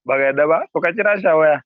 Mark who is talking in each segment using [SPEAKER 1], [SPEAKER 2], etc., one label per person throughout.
[SPEAKER 1] Baka yadda ba? To ka kira shi a waya.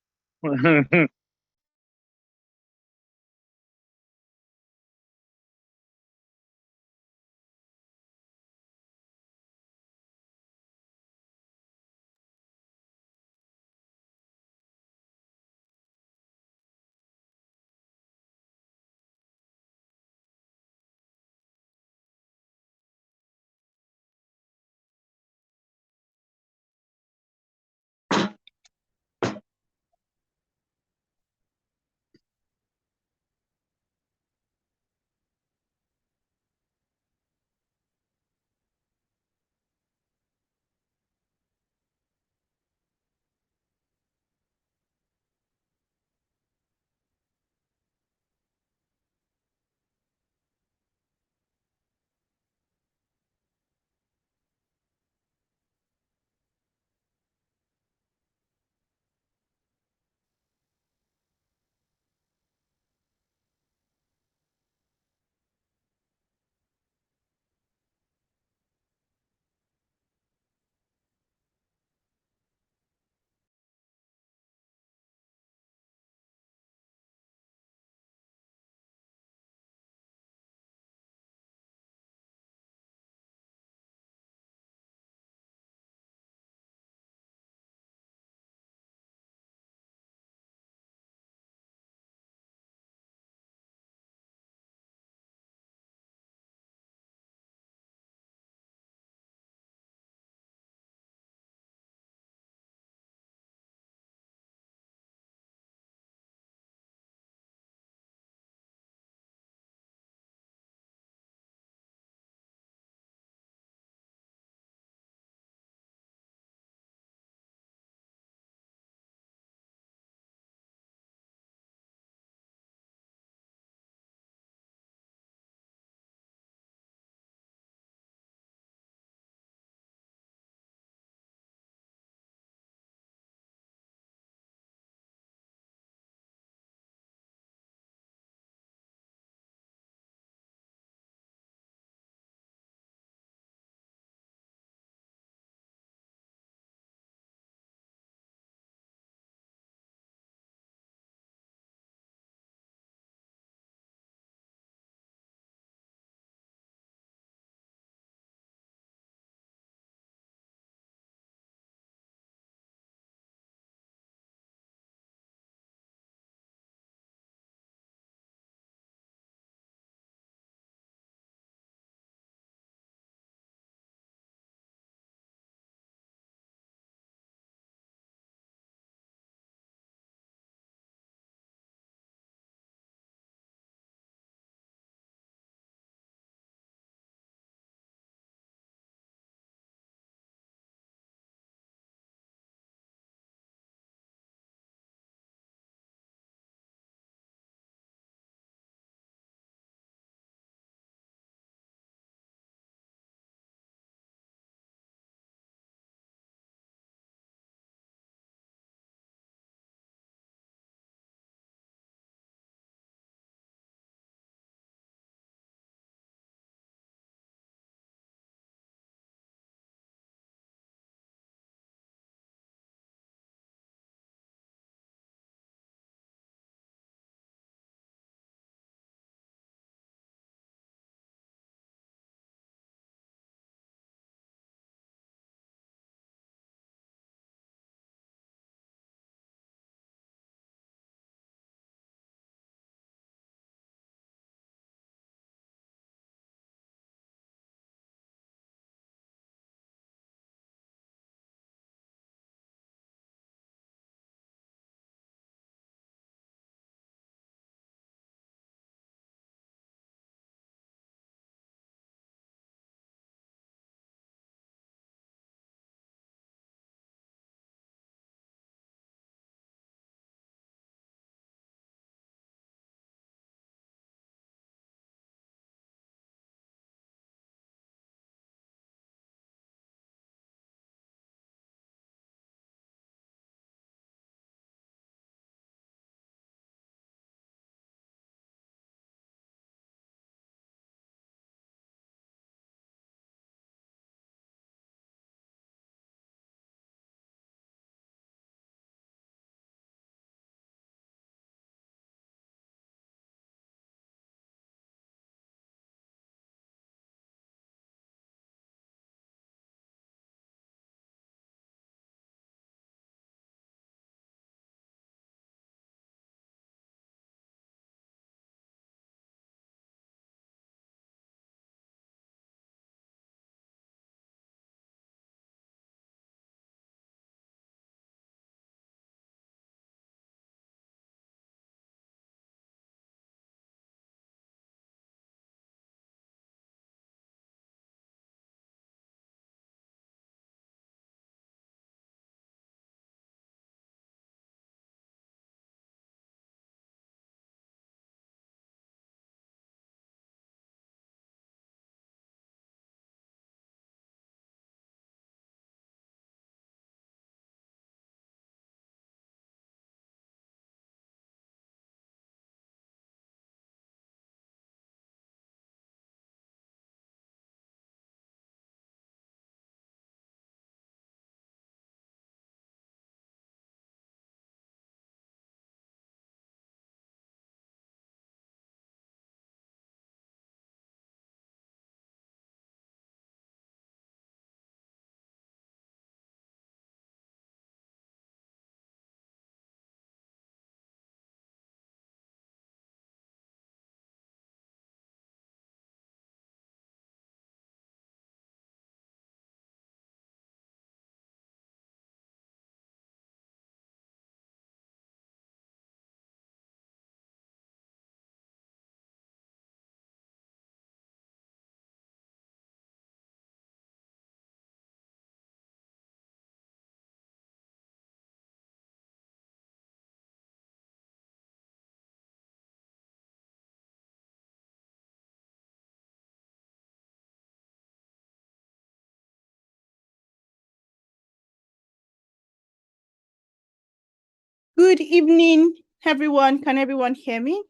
[SPEAKER 2] Good evening, everyone. Can everyone hear me?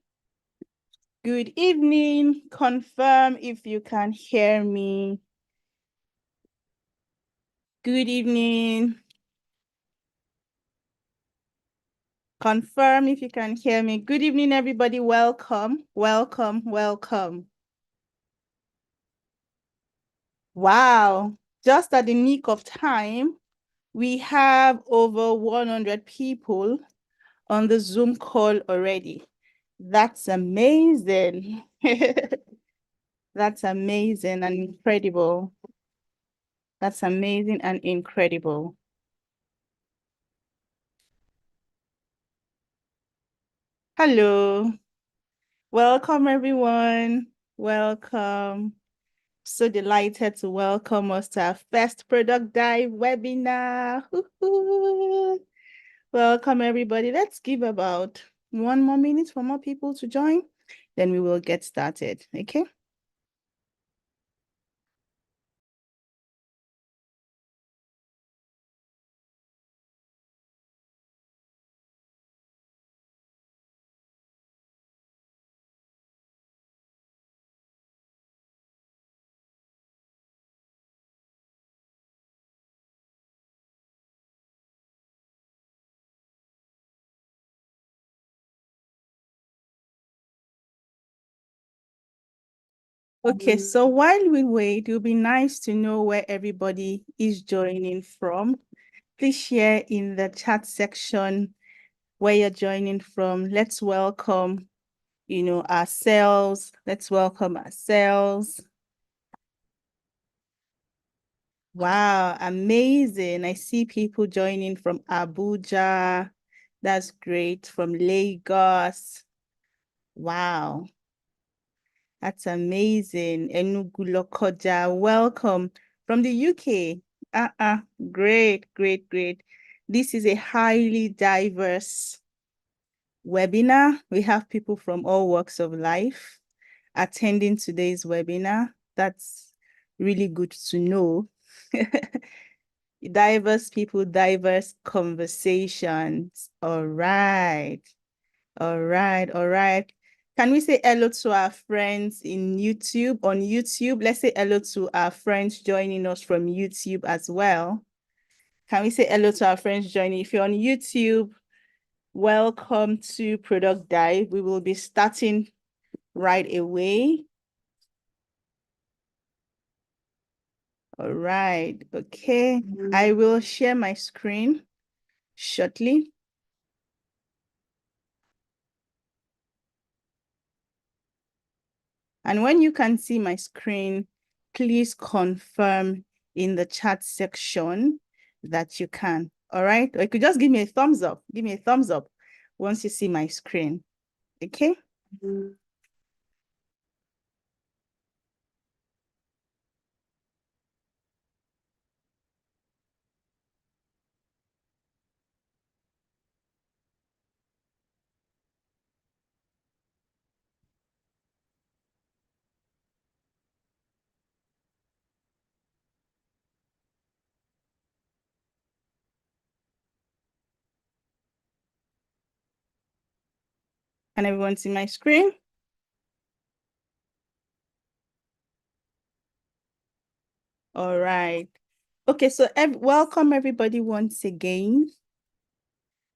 [SPEAKER 2] Good evening. Confirm if you can hear me. Good evening. Confirm if you can hear me. Good evening, everybody. Welcome, welcome, welcome. Wow. Just at the nick of time, we have over 100 people on the Zoom call already. That's amazing. That's amazing and incredible. That's amazing and incredible. Hello. Welcome, everyone. Welcome. So delighted to welcome us to our first product dive webinar. Welcome, everybody. Let's give about 1 more minute for more people to join. Then we will get started. Okay. Okay, so while we wait, it will be nice to know where everybody is joining from. Please share in the chat section where you're joining from. Let's welcome, ourselves. Let's welcome ourselves. Wow, amazing. I see people joining from Abuja. That's great. From Lagos. Wow. That's amazing. Enugu Lokoja, welcome from the UK. Great, great, great. This is a highly diverse webinar. We have people from all walks of life attending today's webinar. That's really good to know. Diverse people, diverse conversations. All right. All right. All right. Can we say hello to our friends in YouTube? On YouTube, let's say hello to our friends joining us from YouTube as well. Can we say hello to our friends joining? If you're on YouTube, welcome to Product Dive. We will be starting right away. All right. Okay. I will share my screen shortly. And when you can see my screen, please confirm in the chat section that you can. All right. Or you could just give me a thumbs up. Give me a thumbs up once you see my screen. Okay. Can everyone see my screen? All right. Okay, so welcome everybody once again.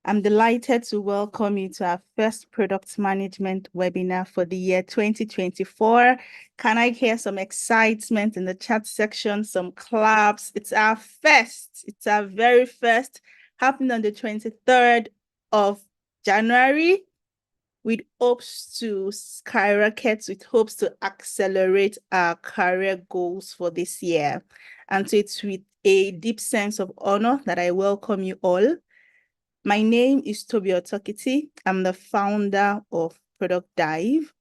[SPEAKER 2] I'm delighted to welcome you to our first product management webinar for the year 2024. Can I hear some excitement in the chat section, some claps? It's our first, it's our very first, happened on the 23rd of January, with hopes to skyrocket, with hopes to accelerate our career goals for this year. And so it's with a deep sense of honor that I welcome you all. My name is Toby Otokiti. I'm the founder of Product Dive.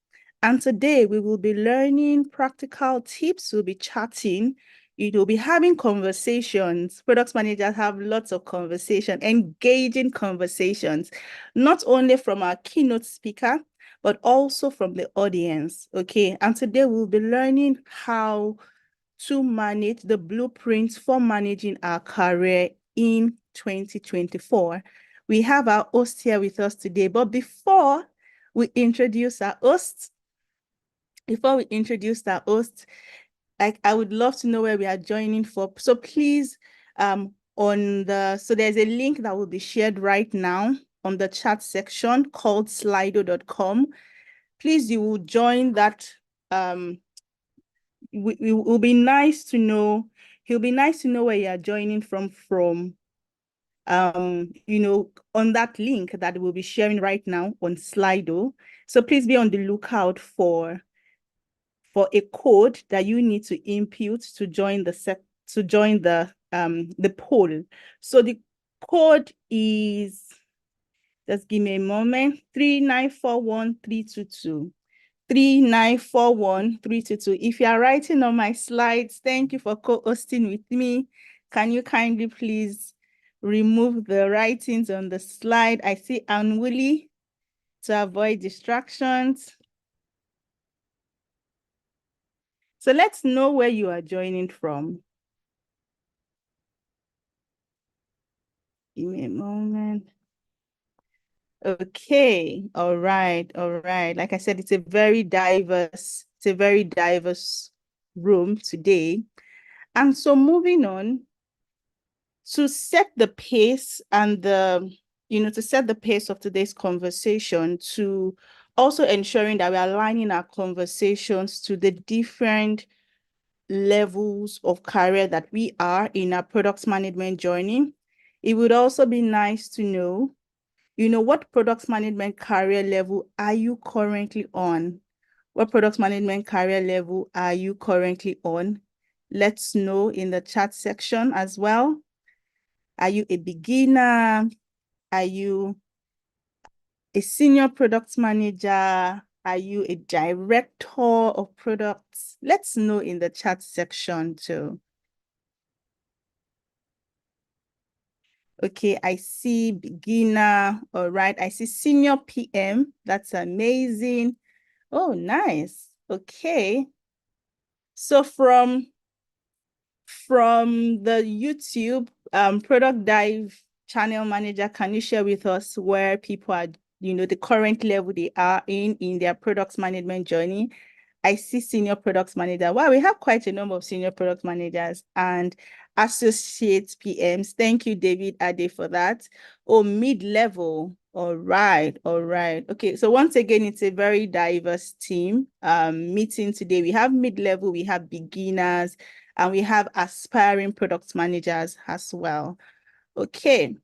[SPEAKER 2] And today we will be learning practical tips. We'll be chatting. We'll be having conversations. Product managers have lots of conversation, engaging conversations, not only from our keynote speaker, but also from the audience. Okay. And today we'll be learning how to manage the blueprints for managing our career in 2024. we have our host here with us today. But before we introduce our host, like I would love to know where we are joining for. So please, so there's a link that will be shared right now on the chat section called slido.com. Please, you will join that. It will be nice to know. He'll be nice to know where you are joining from. On that link that we'll be sharing right now on Slido. So please be on the lookout for a code that you need to input to join the poll. So the code is, just give me a moment, 3941322. 3941322. If you are writing on my slides, thank you for co-hosting with me. Can you kindly please remove the writings on the slide? I see unwilling to avoid distractions. So let's know where you are joining from. Give me a moment. Okay, all right. Like I said, it's a very diverse room today. And so moving on, to set the pace and to set the pace of today's conversation, to also ensuring that we are aligning our conversations to the different levels of career that we are in our product management journey. It would also be nice to know, what product management career level are you currently on? What product management career level are you currently on? Let's know in the chat section as well. Are you a beginner? Are you a senior product manager? Are you a director of products? Let's know in the chat section too. Okay, I see beginner. All right, I see senior PM. That's amazing. Oh, nice. Okay. So from the YouTube product dive channel manager, can you share with us where people are, the current level they are in their product management journey? I see senior product manager. Wow, we have quite a number of senior product managers and associate PMs. Thank you, David Ade, for that. Oh, mid-level. All right. Okay, so once again, it's a very diverse team meeting today. We have mid-level, we have beginners, and we have aspiring product managers as well. Okay,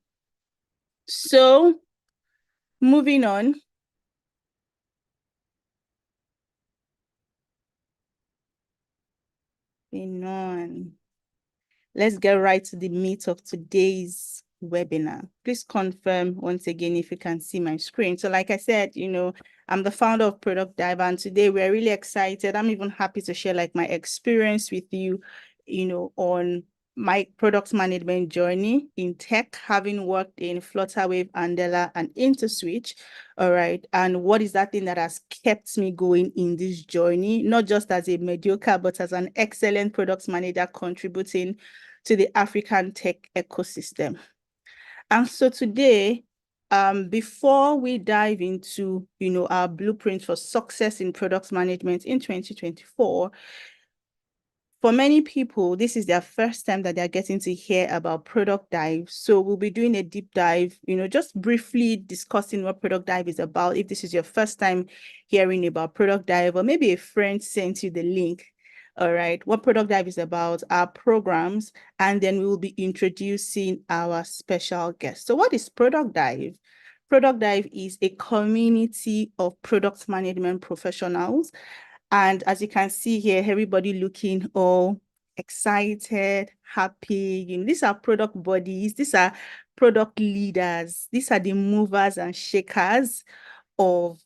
[SPEAKER 2] so moving on. Let's get right to the meat of today's webinar. Please confirm once again if you can see my screen. So like I said, I'm the founder of Product Dive, and today we're really excited. I'm even happy to share like my experience with you, on my product management journey in tech, having worked in Flutterwave, Andela, and InterSwitch. All right. And what is that thing that has kept me going in this journey, not just as a mediocre, but as an excellent product manager contributing to the African tech ecosystem. And so today, before we dive into, our blueprint for success in product management in 2024, for many people, this is their first time that they're getting to hear about Product Dive. So we'll be doing a deep dive, just briefly discussing what Product Dive is about. If this is your first time hearing about Product Dive, or maybe a friend sent you the link. All right, what Product Dive is about, our programs, and then we will be introducing our special guest. So what is Product Dive? Product Dive is a community of product management professionals. And as you can see here, everybody looking all excited, happy. These are product bodies, these are product leaders, these are the movers and shakers of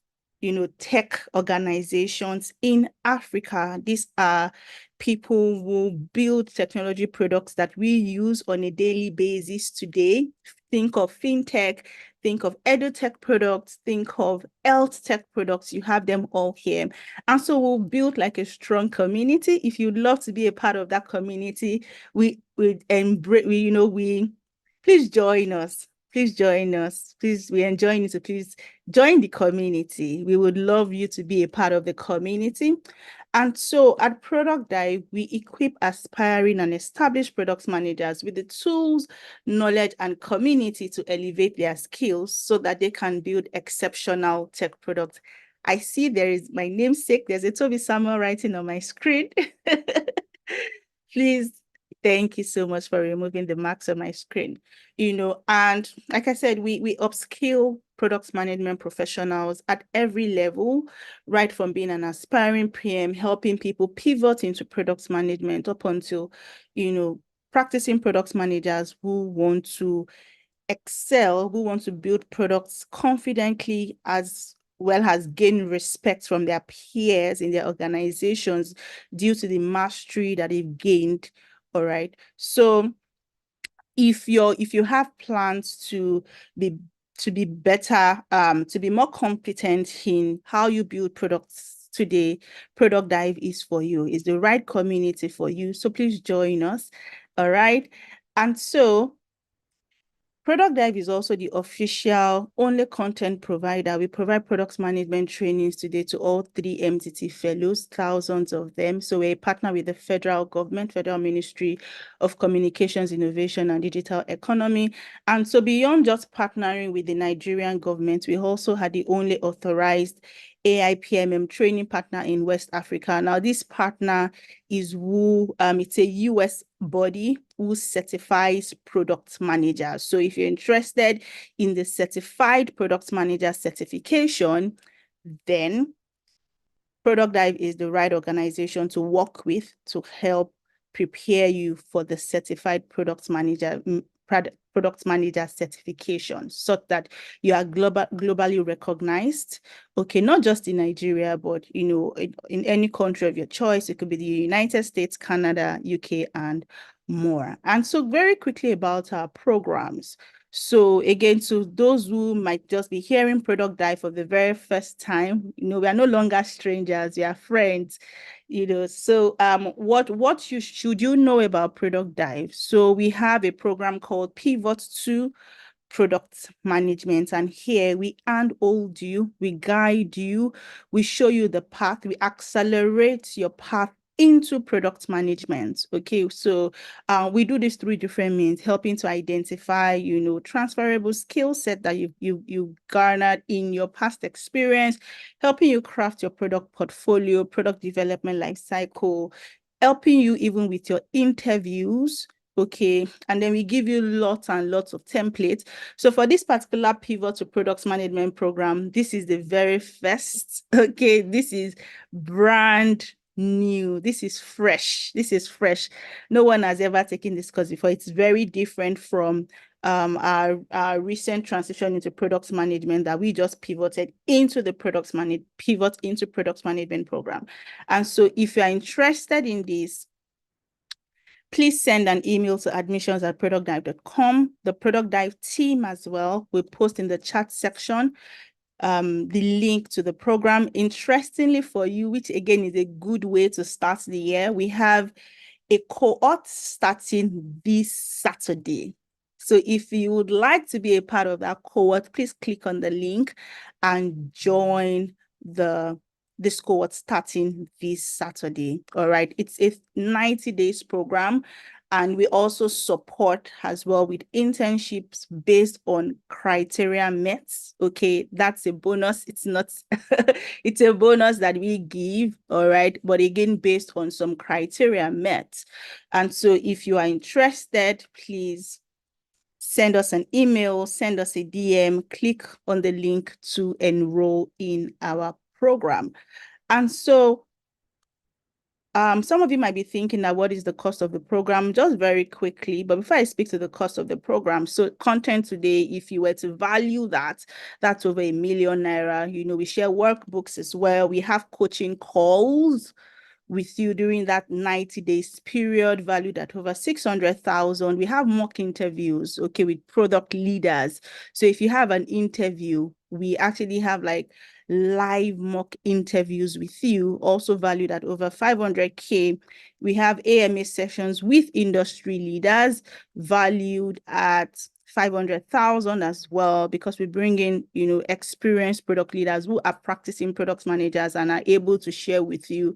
[SPEAKER 2] tech organizations in Africa. These are people who build technology products that we use on a daily basis today. Think of fintech, think of edutech products, think of health tech products. You have them all here. And so we'll build like a strong community. If you'd love to be a part of that community, we embrace, please join us. Please join us. Please, we enjoy you to please join the community. We would love you to be a part of the community. And so at Product Dive, we equip aspiring and established product managers with the tools, knowledge, and community to elevate their skills so that they can build exceptional tech products. I see there is my namesake. There's a Toby Samuel writing on my screen. Please, thank you so much for removing the marks on my screen. And like I said, we upskill product management professionals at every level, right from being an aspiring PM, helping people pivot into product management up until, practicing product managers who want to excel, who want to build products confidently as well as gain respect from their peers in their organizations due to the mastery that they've gained. All right. So if you have plans be better, to be more competent in how you build products today, Product Dive is for you. It's the right community for you. So please join us. All right. And so Product Dive is also the official only content provider. We provide product management trainings today to all 3 MTT fellows, thousands of them. So we're a partner with the federal government, Federal Ministry of Communications, Innovation and Digital Economy. And so beyond just partnering with the Nigerian government, we also had the only authorized AI-PMM training partner in West Africa. Now, this partner is it's a US body who certifies product managers. So if you're interested in the certified product manager certification, then Product Dive is the right organization to work with to help prepare you for the certified product manager certification so that you are globally recognized. Okay, not just in Nigeria, but in any country of your choice. It could be the United States, Canada, UK, and more. And so very quickly about our programs. So again, to those who might just be hearing Product Dive for the very first time, we are no longer strangers, we are friends. So what should you know about Product Dive? So we have a program called Pivot to Product Management, and here we handhold you, we guide you, we show you the path, we accelerate your path into product management. Okay, so we do this through different means, helping to identify transferable skill set that you garnered in your past experience, helping you craft your product portfolio, product development life cycle, helping you even with your interviews. Okay, and then we give you lots and lots of templates. So for this particular Pivot to Product Management program, this is the very first. Okay, this is brand new. This is fresh. This is fresh. No one has ever taken this course before. It's very different from our recent transition into product management that we just pivoted into the product management program. And so if you're interested in this, please send an email to admissions@productdive.com. The Product Dive team as well will post in the chat section the link to the program. Interestingly for you, which again is a good way to start the year, we have a cohort starting this Saturday. So if you would like to be a part of that cohort, please click on the link and join this cohort starting this Saturday. All right. It's a 90 days program. And we also support as well with internships based on criteria met. Okay, that's a bonus. It's not, it's a bonus that we give, all right? But again, based on some criteria met. And so if you are interested, please send us an email, send us a DM, click on the link to enroll in our program. And so some of you might be thinking that what is the cost of the program? Just very quickly, but before I speak to the cost of the program, so content today, if you were to value that, that's over ₦1 million. We share workbooks as well. We have coaching calls with you during that 90 days period, valued at over 600,000. We have mock interviews, okay, with product leaders. So if you have an interview, we actually have like live mock interviews with you, also valued at over 500K. We have AMA sessions with industry leaders valued at 500,000 as well, because we bring in, experienced product leaders who are practicing product managers and are able to share with you,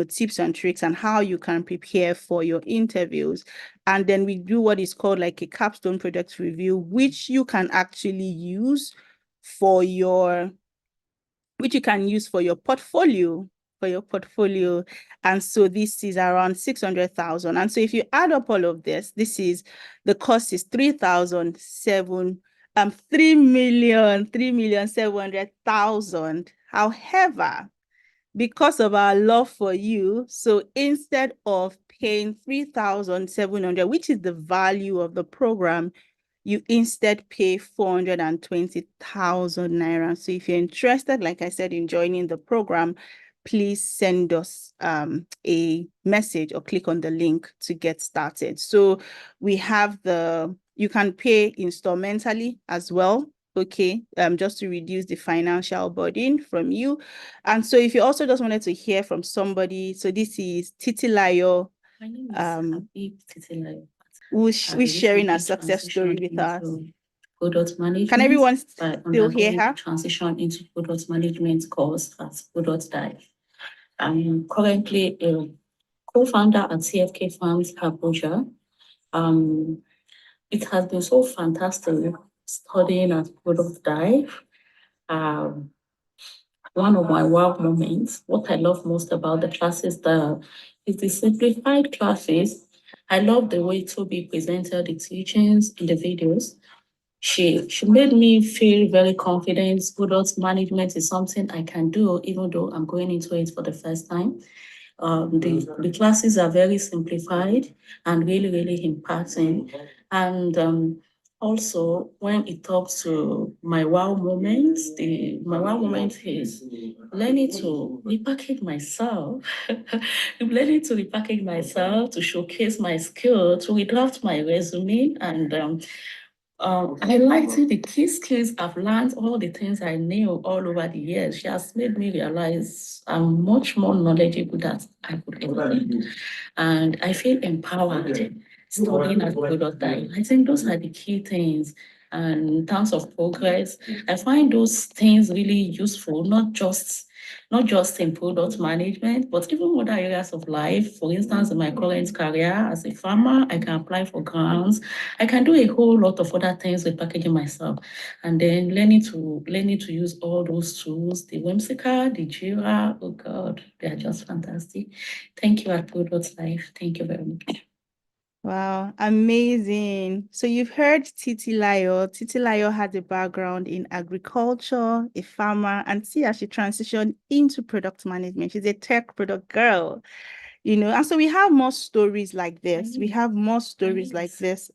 [SPEAKER 2] tips and tricks and how you can prepare for your interviews. And then we do what is called like a capstone project review, which you can actually use for your portfolio, And so this is around 600,000. And so if you add up all of this, the cost is 3,700,000. However, because of our love for you, so instead of paying 3,700, which is the value of the program, you instead pay 420,000 naira. So if you're interested, like I said, in joining the program, please send us a message or click on the link to get started. So we have you can pay installmentally as well. Okay, just to reduce the financial burden from you. And so if you also just wanted to hear from somebody, so this is Titilayo.
[SPEAKER 3] My name is Habib Titilayo.
[SPEAKER 2] Who's sharing a success story with us.
[SPEAKER 3] Product management.
[SPEAKER 2] Can everyone still hear her?
[SPEAKER 3] Transition into product management course at Product Dive. I'm currently a co-founder at CFK Farms Abuja. It has been so fantastic studying at Product Dive. One of my wow moments, what I love most about the classes is the simplified classes. I love the way Toby presented the teachings in the videos. She made me feel very confident. Product management is something I can do, even though I'm going into it for the first time. The classes are very simplified and really, really impacting. And also, when it comes to my wow moments, my wow moment is learning to repackage myself, learning to repackage myself, to showcase my skill, to redraft my resume, and highlighting the key skills I've learned, all the things I knew all over the years. She has made me realize I'm much more knowledgeable than I could ever be. And I feel empowered studying at Product Dive. I think those are the key things. And in terms of progress, I find those things really useful, not just in product management, but even other areas of life. For instance, in my current career as a farmer, I can apply for grants. I can do a whole lot of other things with packaging myself. And then learning to use all those tools, the Whimsical, the Jira, oh God, they are just fantastic. Thank you at Product Life. Thank you very much.
[SPEAKER 2] Wow, amazing. So you've heard Titilayo. Titilayo had a background in agriculture, a farmer, and see how she transitioned into product management. She's a tech product girl, and so we have more stories like this. We have more stories like this.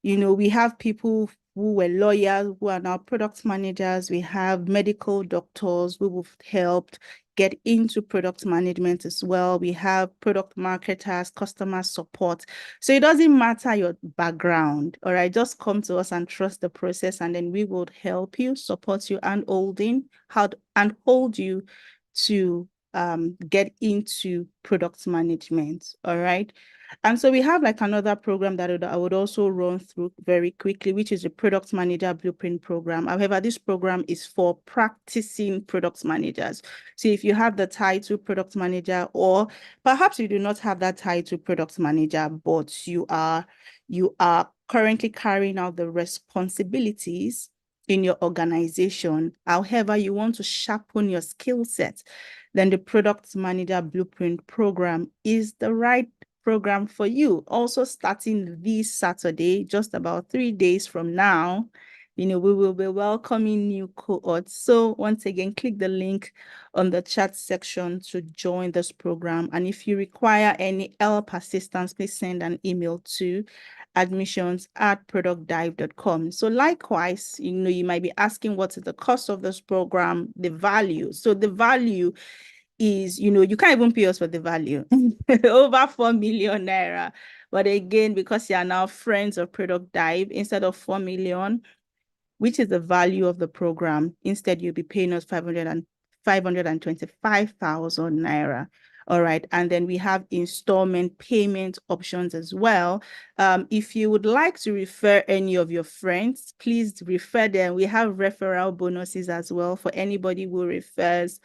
[SPEAKER 2] We have people who were lawyers who are now product managers. We have medical doctors who have helped get into product management as well. We have product marketers, customer support. So it doesn't matter your background, all right? Just come to us and trust the process, and then we will help you, support you, and hold you to get into product management, all right? And so we have like another program that I would also run through very quickly, which is the Product Manager Blueprint Program. However, this program is for practicing product managers. So if you have the title Product Manager, or perhaps you do not have that title Product Manager, but you are currently carrying out the responsibilities in your organization. However, you want to sharpen your skill set, then the Product Manager Blueprint Program is the right program for you. Also starting this Saturday, just about 3 days from now, we will be welcoming new cohorts. So once again, click the link on the chat section to join this program. And if you require any help, assistance, please send an email to admissions@productdive.com. So likewise, you might be asking what is the cost of this program, the value. So the value is, you can't even pay us for the value, over 4 million naira. But again, because you are now friends of Product Dive, instead of 4 million, which is the value of the program, instead you'll be paying us 525,000 naira. All right. And then we have installment payment options as well. If you would like to refer any of your friends, please refer them. We have referral bonuses as well for anybody who refers,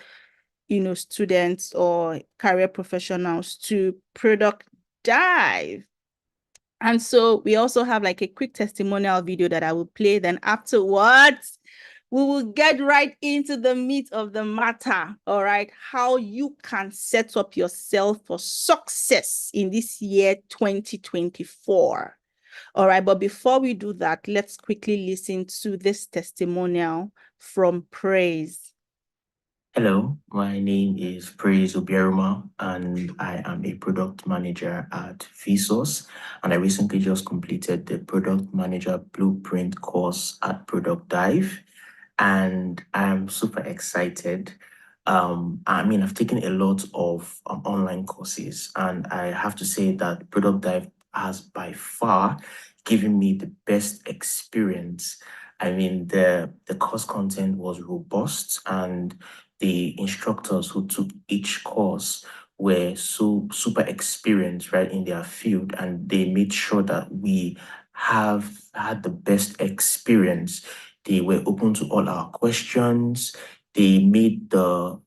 [SPEAKER 2] students or career professionals to Product Dive. And so we also have like a quick testimonial video that I will play. Then afterwards, we will get right into the meat of the matter. All right. How you can set up yourself for success in this year 2024. All right. But before we do that, let's quickly listen to this testimonial from Praise.
[SPEAKER 4] Hello, my name is Praise Obiaruma, and I am a product manager at Vsauce. And I recently just completed the product manager blueprint course at Product Dive, and I'm super excited. I've taken a lot of online courses, and I have to say that Product Dive has by far given me the best experience. The course content was robust, and the instructors who took each course were so super experienced, right, in their field, and they made sure that we have had the best experience. They were open to all our questions. They made the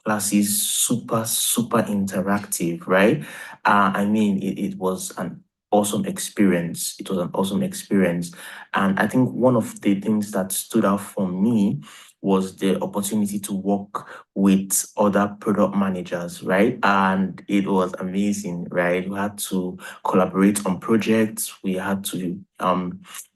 [SPEAKER 4] classes super, super interactive, right? It was an awesome experience. It was an awesome experience. And I think one of the things that stood out for me was the opportunity to work with other product managers, right? And it was amazing, right? We had to collaborate on projects. We had to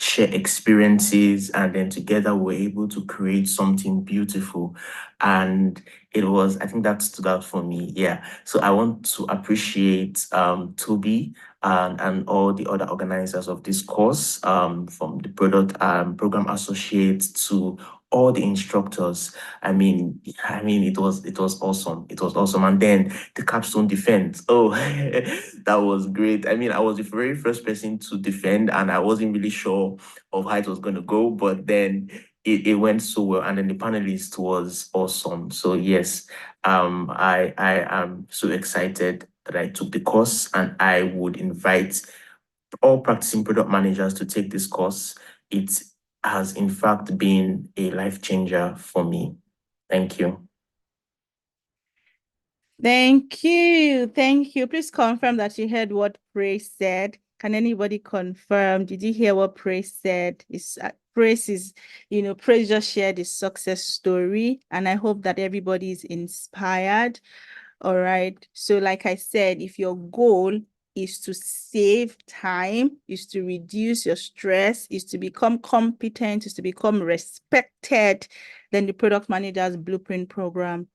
[SPEAKER 4] share experiences, and then together we were able to create something beautiful. And I think that stood out for me. Yeah. So I want to appreciate Toby and all the other organizers of this course, from the product program associates to all the instructors. It was awesome. It was awesome. And then the capstone defense. Oh, that was great. I was the very first person to defend, and I wasn't really sure of how it was going to go, but then it went so well. And then the panelist was awesome. So yes, I am so excited that I took the course, and I would invite all practicing product managers to take this course. It has in fact been a life changer for me. Thank you.
[SPEAKER 2] Thank you. Thank you. Please confirm that you heard what Praise said. Can anybody confirm? Did you hear what Praise said? Praise just shared his success story, and I hope that everybody is inspired. All right. So like I said, if your goal is to save time, is to reduce your stress, is to become competent, is to become respected, then the Product Manager's Blueprint program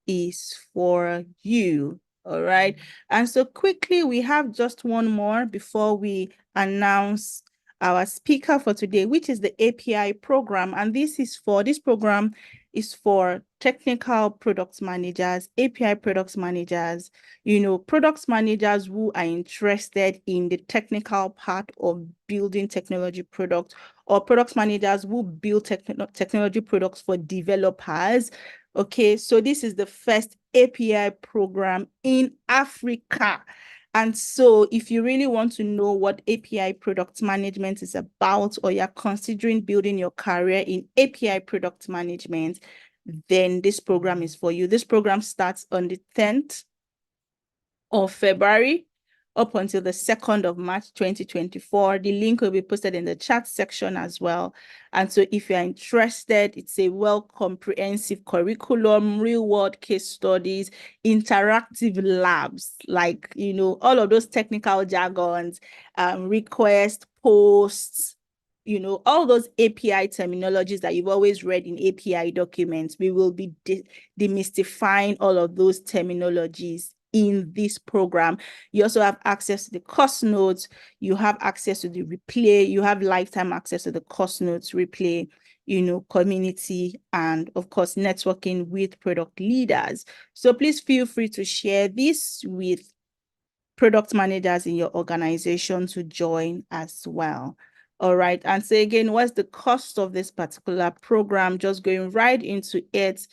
[SPEAKER 2] is for you. All right. And so quickly, we have just one more before we announce our speaker for today, which is the API program. And this program is for technical product managers, API product managers, product managers who are interested in the technical part of building technology products, or product managers who build technology products for developers. Okay, so this is the first API program in Africa. And so if you really want to know what API product management is about, or you're considering building your career in API product management, then this program is for you. This program starts on the 10th of February up until the 2nd of March 2024. The link will be posted in the chat section as well. And so if you're interested, it's a comprehensive curriculum, real-world case studies, interactive labs, like, all of those technical jargons, request, posts, all those API terminologies that you've always read in API documents. We will be demystifying all of those terminologies in this program. You also have access to the course notes. You have access to the replay. You have lifetime access to the course notes, replay, community, and of course, networking with product leaders. So please feel free to share this with product managers in your organization to join as well. All right. And so again, what's the cost of this particular program? Just going right into it.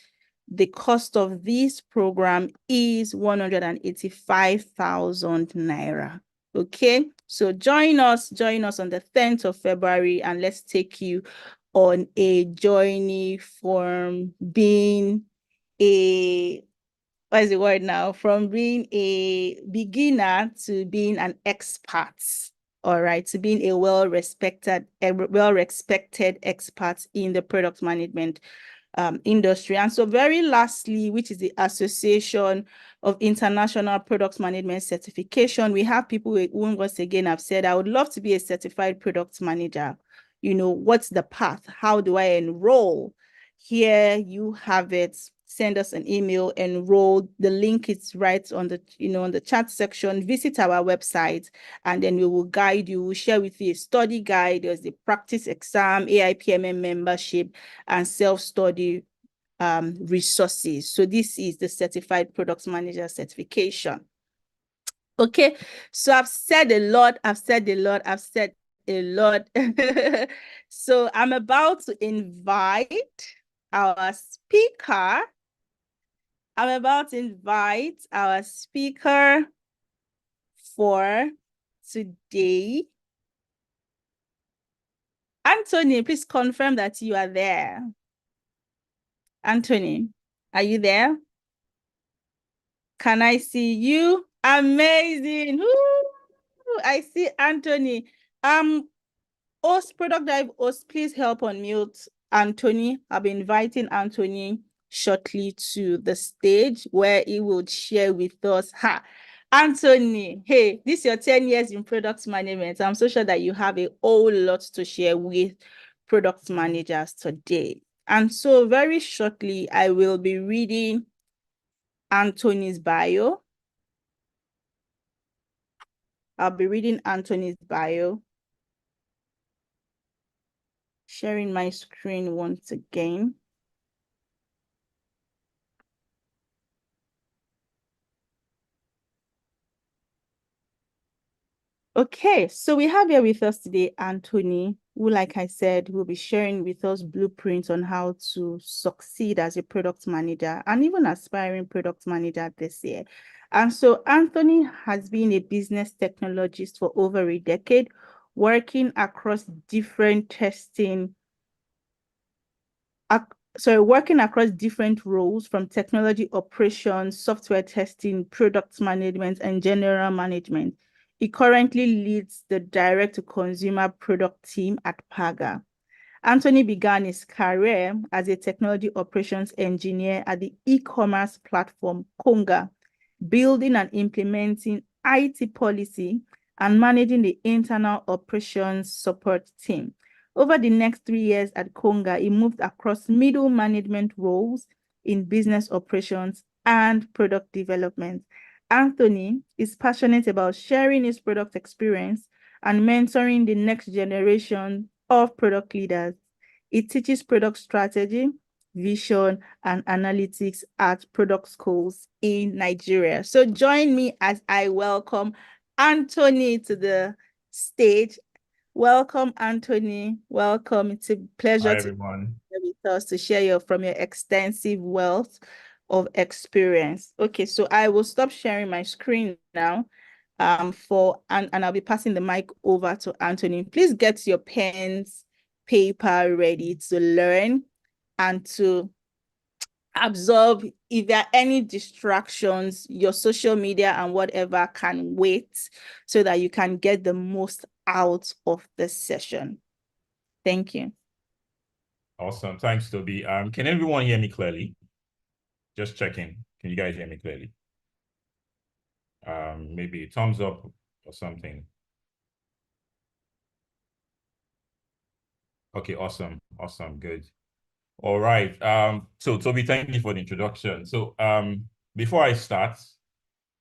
[SPEAKER 2] the cost of this program is 185,000 naira. Okay, so join us on the 10th of February, and let's take you on a journey from being a, what is the word now? From being a beginner to being an expert. All right, to being a well-respected expert in the product management industry. And so very lastly, which is the Association of International Product Management Certification, we have people who once again have said, I would love to be a certified product manager. You know, what's the path? How do I enroll? Here you have it. Send us an email, enroll. The link is right on the, on the chat section. Visit our website, and then we will guide you. We'll share with you a study guide. There's the practice exam, AIPMM membership, and self-study resources. So this is the Certified Product Manager certification. Okay, so I've said a lot. So I'm about to invite our speaker. For today. Anthony, please confirm that you are there. Anthony, are you there? Can I see you? Amazing. Woo! I see Anthony. Product Dive host, please help unmute Anthony. I'll be inviting Anthony shortly to the stage where he will share with us. Anthony, hey, this is your 10 years in product management. I'm so sure that you have a whole lot to share with product managers today. And so very shortly, I will be reading Anthony's bio. I'll be reading Anthony's bio. Sharing my screen once again. Okay, so we have here with us today Anthony, who, like I said, will be sharing with us blueprints on how to succeed as a product manager and even aspiring product manager this year. And so Anthony has been a business technologist for over a decade, working across different roles, from technology operations, software testing, product management, and general management. He currently leads the direct-to-consumer product team at Paga. Anthony began his career as a technology operations engineer at the e-commerce platform Konga, building and implementing IT policy and managing the internal operations support team. Over the next 3 years at Konga, he moved across middle management roles in business operations and product development. Anthony is passionate about sharing his product experience and mentoring the next generation of product leaders. He teaches product strategy, vision, and analytics at product schools in Nigeria. So join me as I welcome Anthony to the stage. Welcome, Anthony. Welcome. It's a pleasure
[SPEAKER 5] Hi, everyone.
[SPEAKER 2] To be with us to share from your extensive wealth of experience. Okay, so I will stop sharing my screen now. And I'll be passing the mic over to Anthony. Please get your pens, paper ready to learn and to absorb. If there are any distractions, your social media and whatever can wait so that you can get the most out of the session. Thank you.
[SPEAKER 5] Awesome. Thanks, Toby. Can everyone hear me clearly? Just checking. Can you guys hear me clearly? Maybe a thumbs up or something. Okay, awesome. Awesome. Good. All right. So Toby, thank you for the introduction. So before I start,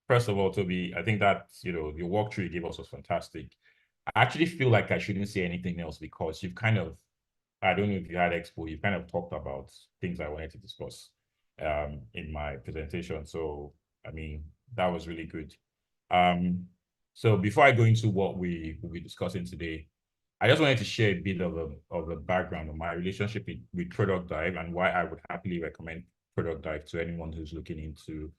[SPEAKER 5] first of all, Toby, I think that your walkthrough you gave us was fantastic. I actually feel like I shouldn't say anything else because you've kind of, I don't know if you had Expo, you've kind of talked about things I wanted to discuss in my presentation. So, I mean, that was really good. So before I go into what we will be discussing today, I just wanted to share a bit of the background of my relationship with Product Dive and why I would happily recommend product dive to anyone who's looking into,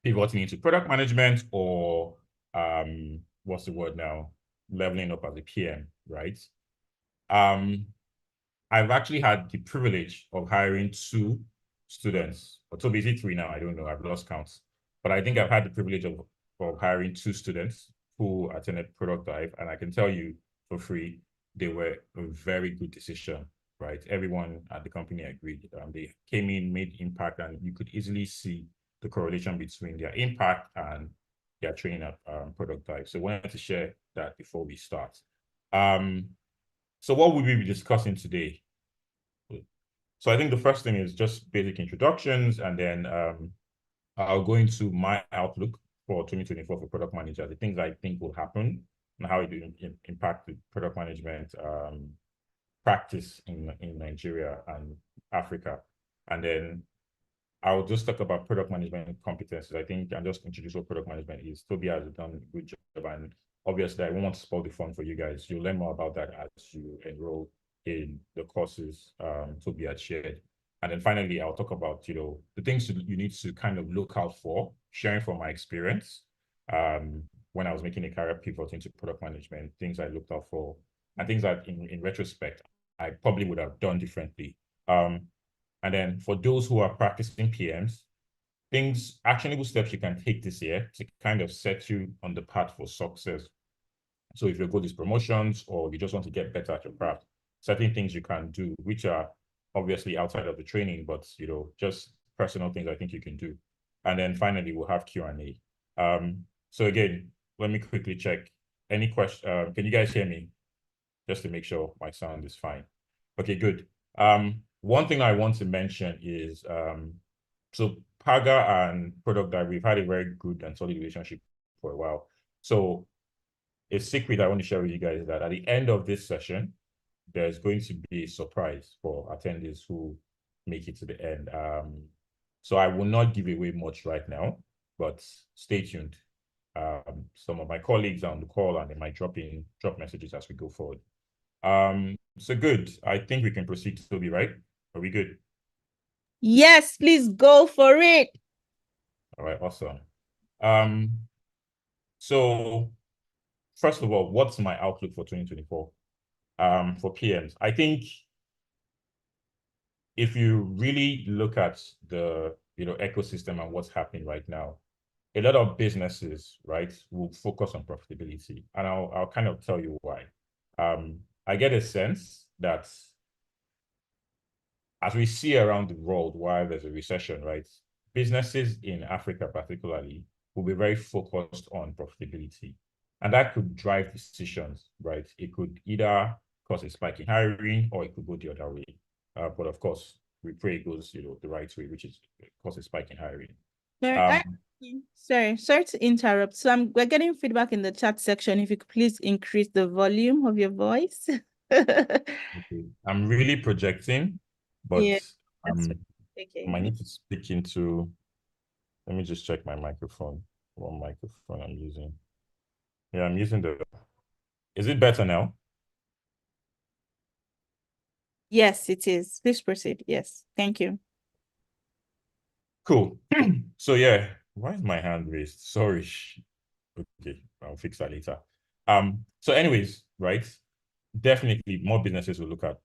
[SPEAKER 5] pivoting into product management or what's the word now? Leveling up as a PM, right? I've actually had the privilege of hiring 2 students, or so is it 3 now? I don't know. I've lost count. But I think I've had the privilege of hiring 2 students who attended Product Dive, and I can tell you for free, they were a very good decision, right? Everyone at the company agreed. They came in, made impact, and you could easily see the correlation between their impact and their training at Product Dive. So I wanted to share that before we start. So what will we be discussing today? So I think the first thing is just basic introductions, and then I'll go into my outlook for 2024 for product manager, the things I think will happen and how it will impact the product management practice in Nigeria and Africa. And then I'll just talk about product management competencies. I think I'll just introduce what product management is. Toby has done a good job, and obviously I won't want to spoil the fun for you guys. You'll learn more about that as you enroll in the courses Toby had shared. And then finally, I'll talk about, the things you need to kind of look out for, sharing from my experience when I was making a career pivot into product management, things I looked out for, and things that in retrospect, I probably would have done differently. And then for those who are practicing PMs, actionable steps you can take this year to kind of set you on the path for success. So if your goal is promotions or you just want to get better at your craft, certain things you can do, which are obviously outside of the training, but just personal things I think you can do. And then finally, we'll have Q&A. So again, let me quickly check. Any question? Can you guys hear me? Just to make sure my sound is fine. Okay, good. One thing I want to mention is, so Paga and Product Dive, we've had a very good and solid relationship for a while. So a secret I want to share with you guys is that at the end of this session, there's going to be a surprise for attendees who make it to the end. So I will not give away much right now, but stay tuned. Some of my colleagues are on the call and they might drop messages as we go forward. So good. I think we can proceed to Toby, right? Are we good?
[SPEAKER 2] Yes, please go for it.
[SPEAKER 5] All right, awesome. So first of all, what's my outlook for 2024? For PMs, I think if you really look at the ecosystem and what's happening right now, a lot of businesses, right, will focus on profitability, and I'll kind of tell you why. I get a sense that as we see around the world while there's a recession, right, businesses in Africa particularly will be very focused on profitability, and that could drive decisions, right? It could either cause a spike in hiring or it could go the other way. But of course, we pray it goes, the right way, which is cause a spike in hiring.
[SPEAKER 2] Sorry to interrupt. So we're getting feedback in the chat section. If you could please increase the volume of your voice.
[SPEAKER 5] Okay. I'm really projecting, but
[SPEAKER 2] Yeah,
[SPEAKER 5] I
[SPEAKER 2] okay.
[SPEAKER 5] might need to speak into. Let me just check my microphone. What microphone I'm using? Yeah, I'm using the. Is it better now?
[SPEAKER 2] Yes, it is. Please proceed. Yes, thank you.
[SPEAKER 5] Cool. So yeah, why is my hand raised? Sorry. Okay, I'll fix that later. So anyways, right? Definitely more businesses will look at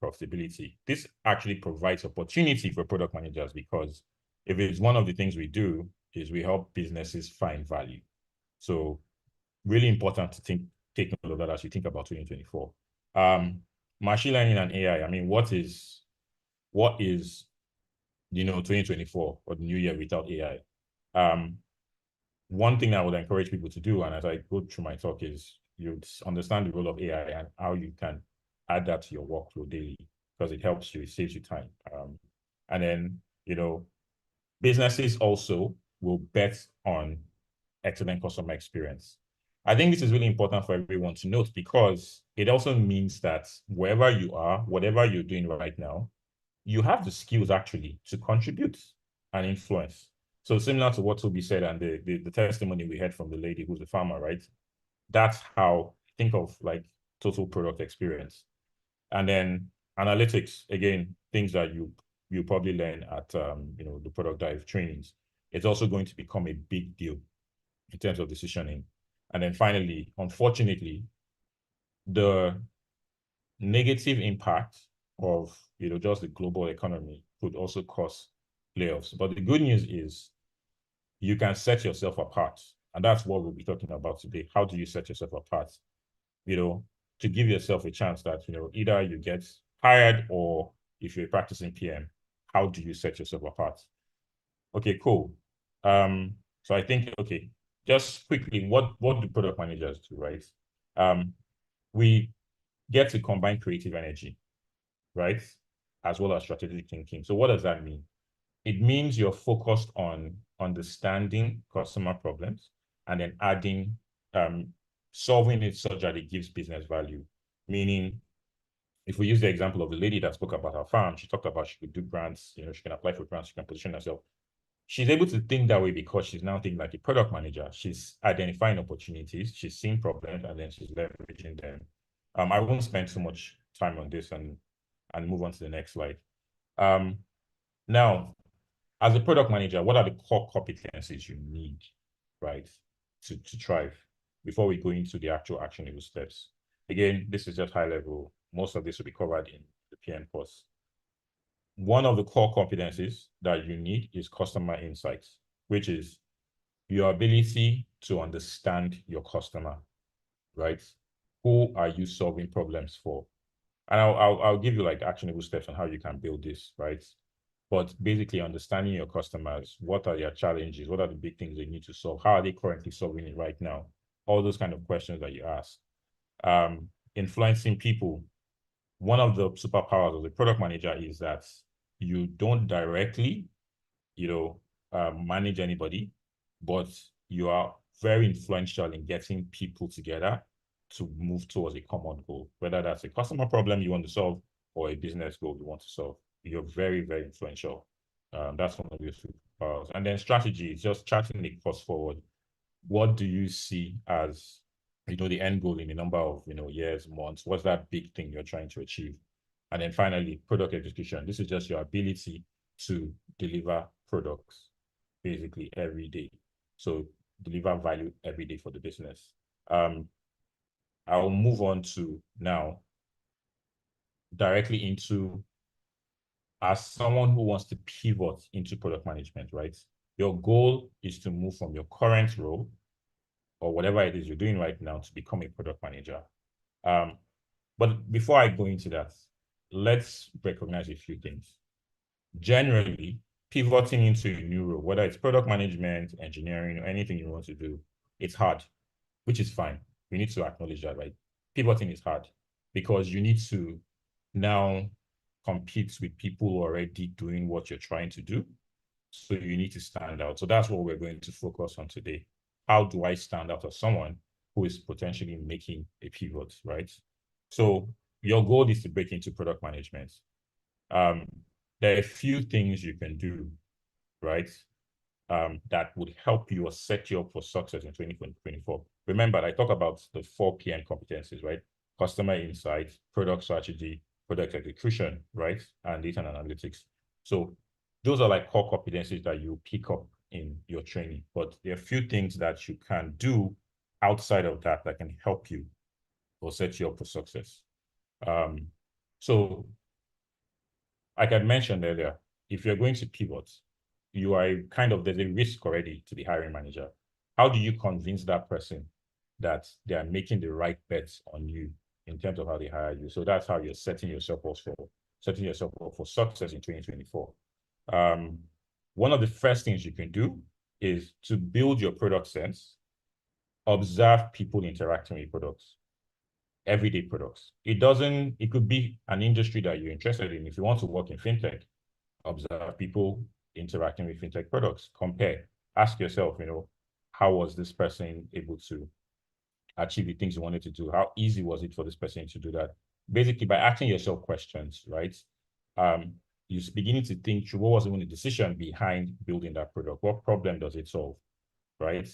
[SPEAKER 5] profitability. This actually provides opportunity for product managers because if it's one of the things we do is we help businesses find value. So really important to take note of that as you think about 2024. Machine learning and AI. I mean, what is 2024 or the new year without AI? One thing I would encourage people to do, and as I go through my talk, is you understand the role of AI and how you can add that to your workflow daily, because it helps you, it saves you time. And then, businesses also will bet on excellent customer experience. I think this is really important for everyone to note because it also means that wherever you are, whatever you're doing right now, you have the skills actually to contribute and influence. So similar to what Toby said and the testimony we heard from the lady who's a farmer, right? That's how think of like total product experience. And then analytics, again, things that you you probably learn at the product dive trainings. It's also going to become a big deal in terms of decisioning. And then finally, unfortunately, the negative impact of just the global economy could also cause layoffs. But the good news is you can set yourself apart. And that's what we'll be talking about today. How do you set yourself apart? To give yourself a chance that, either you get hired, or if you're a practicing PM, how do you set yourself apart? Okay, cool. So I think, okay, just quickly, what do product managers do, right? We get to combine creative energy, right? As well as strategic thinking. So what does that mean? It means you're focused on understanding customer problems and then solving it such that it gives business value. Meaning, if we use the example of the lady that spoke about her farm, she talked about she could do grants, she can apply for grants, she can position herself. She's able to think that way because she's now thinking like a product manager. She's identifying opportunities, she's seeing problems, and then she's leveraging them. I won't spend too much time on this and move on to the next slide. Now, as a product manager, what are the core competencies you need, right, to thrive before we go into the actual actionable steps? Again, this is just high level. Most of this will be covered in the PM course. One of the core competencies that you need is customer insights, which is your ability to understand your customer, right? Who are you solving problems for? And I'll give you like actionable steps on how you can build this, right? But basically understanding your customers, what are their challenges? What are the big things they need to solve? How are they currently solving it right now? All those kind of questions that you ask. Influencing people. One of the superpowers of the product manager is that you don't directly, manage anybody, but you are very influential in getting people together to move towards a common goal, whether that's a customer problem you want to solve or a business goal you want to solve. You're very, very influential. That's one of your superpowers. And then strategy is just charting the course forward. What do you see as, the end goal in a number of, years, months? What's that big thing you're trying to achieve? And then finally, product execution. This is just your ability to deliver products basically every day. So deliver value every day for the business. I'll move on to now directly into, as someone who wants to pivot into product management, right? Your goal is to move from your current role or whatever it is you're doing right now to become a product manager. But before I go into that, let's recognize a few things. Generally, pivoting into a new role, whether it's product management, engineering, or anything you want to do, it's hard, which is fine. We need to acknowledge that, right? Pivoting is hard because you need to now compete with people who are already doing what you're trying to do. So you need to stand out. So that's what we're going to focus on today. How do I stand out as someone who is potentially making a pivot, right? So your goal is to break into product management. There are a few things you can do, right, that would help you or set you up for success in 2024. Remember, I talk about the 4 PM competencies, right? Customer insight, product strategy, product execution, right? And data and analytics. So those are like core competencies that you pick up in your training. But there are a few things that you can do outside of that can help you or set you up for success. So like I mentioned earlier, if you're going to pivot, there's a risk already to the hiring manager. How do you convince that person that they are making the right bets on you in terms of how they hire you? So that's how you're setting yourself up for success in 2024. One of the first things you can do is to build your product sense. Observe people interacting with products, everyday products. It could be an industry that you're interested in. If you want to work in fintech, observe people interacting with fintech products. Compare. Ask yourself, how was this person able to achieve the things you wanted to do? How easy was it for this person to do that? Basically, by asking yourself questions, right? You're beginning to think through what was even the decision behind building that product. What problem does it solve, right?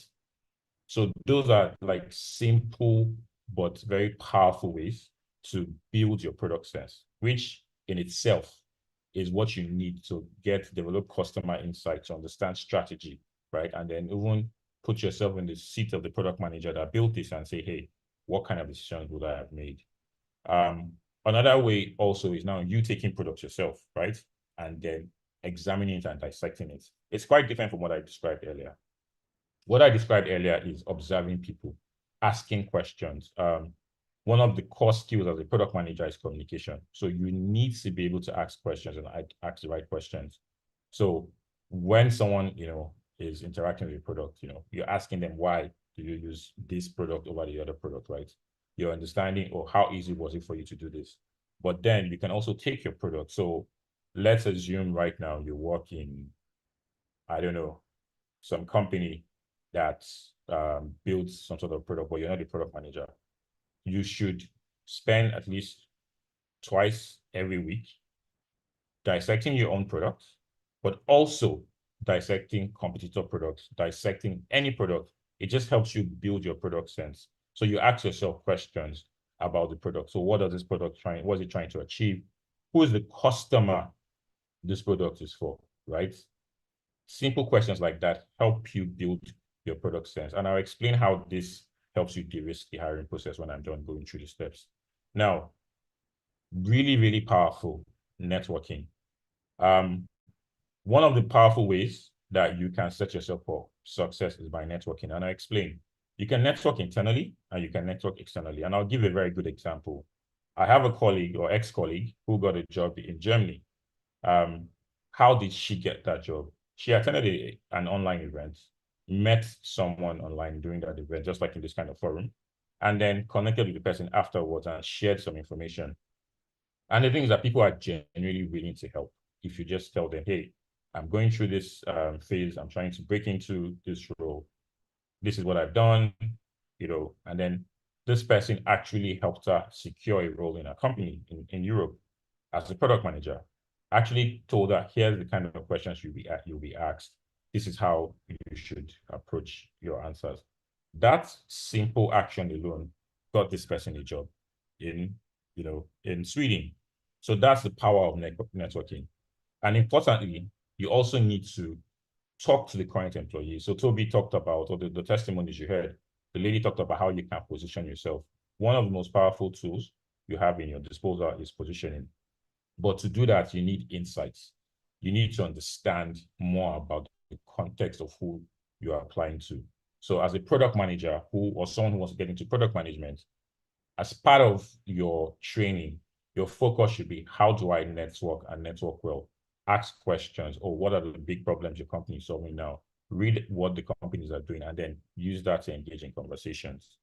[SPEAKER 5] So those are like simple but very powerful ways to build your product sense, which in itself is what you need to develop customer insight, to understand strategy, right? And then even put yourself in the seat of the product manager that built this and say, hey, what kind of decisions would I have made? Another way also is now you taking products yourself, right? And then examining it and dissecting it. It's quite different from what I described earlier. What I described earlier is observing people, asking questions. One of the core skills as a product manager is communication. So you need to be able to ask questions and ask the right questions. So when someone, is interacting with a product, you're asking them, why do you use this product over the other product, right? You're understanding, or how easy was it for you to do this? But then you can also take your product. So let's assume right now you work in, I don't know, some company that builds some sort of product, but you're not the product manager. You should spend at least twice every week dissecting your own products, but also dissecting competitor products, dissecting any product. It just helps you build your product sense. So you ask yourself questions about the product. So what is this product what is it trying to achieve? Who is the customer this product is for, right? Simple questions like that help you build your product sense. And I'll explain how this helps you de-risk the hiring process when I'm done going through the steps. Now, really, really powerful networking. One of the powerful ways that you can set yourself for success is by networking. And I'll explain. You can network internally and you can network externally. And I'll give a very good example. I have a colleague or ex-colleague who got a job in Germany. How did she get that job? She attended an online event, met someone online during that event, just like in this kind of forum, and then connected with the person afterwards and shared some information. And the thing is that people are genuinely willing to help. If you just tell them, hey, I'm going through this phase, I'm trying to break into this role. This is what I've done, and then this person actually helped her secure a role in a company in Europe as a product manager. Actually told her, here's the kind of questions you'll be asked. This is how you should approach your answers. That simple action alone got this person a job in Sweden. So that's the power of networking. And importantly, you also need to talk to the current employee. So Toby talked about, or the testimonies you heard, the lady talked about how you can position yourself. One of the most powerful tools you have in your disposal is positioning. But to do that, you need insights. You need to understand more about the context of who you are applying to. So as a product manager or someone who wants to get into product management, as part of your training, your focus should be, how do I network and network well? Ask questions, or what are the big problems your company is solving now? Read what the companies are doing and then use that to engage in conversations.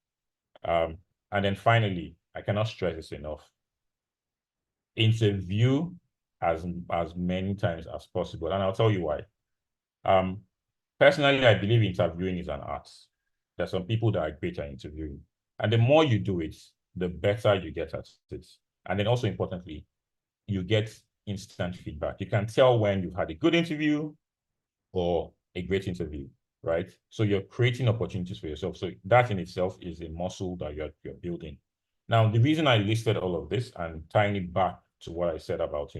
[SPEAKER 5] And then finally, I cannot stress this enough. Interview as many times as possible. And I'll tell you why. Personally, I believe interviewing is an art. There's some people that are great at interviewing. And the more you do it, the better you get at it. And then also importantly, you get instant feedback. You can tell when you've had a good interview or a great interview, right? So you're creating opportunities for yourself. So that in itself is a muscle that you're building. Now, the reason I listed all of this and tying it back to what I said about,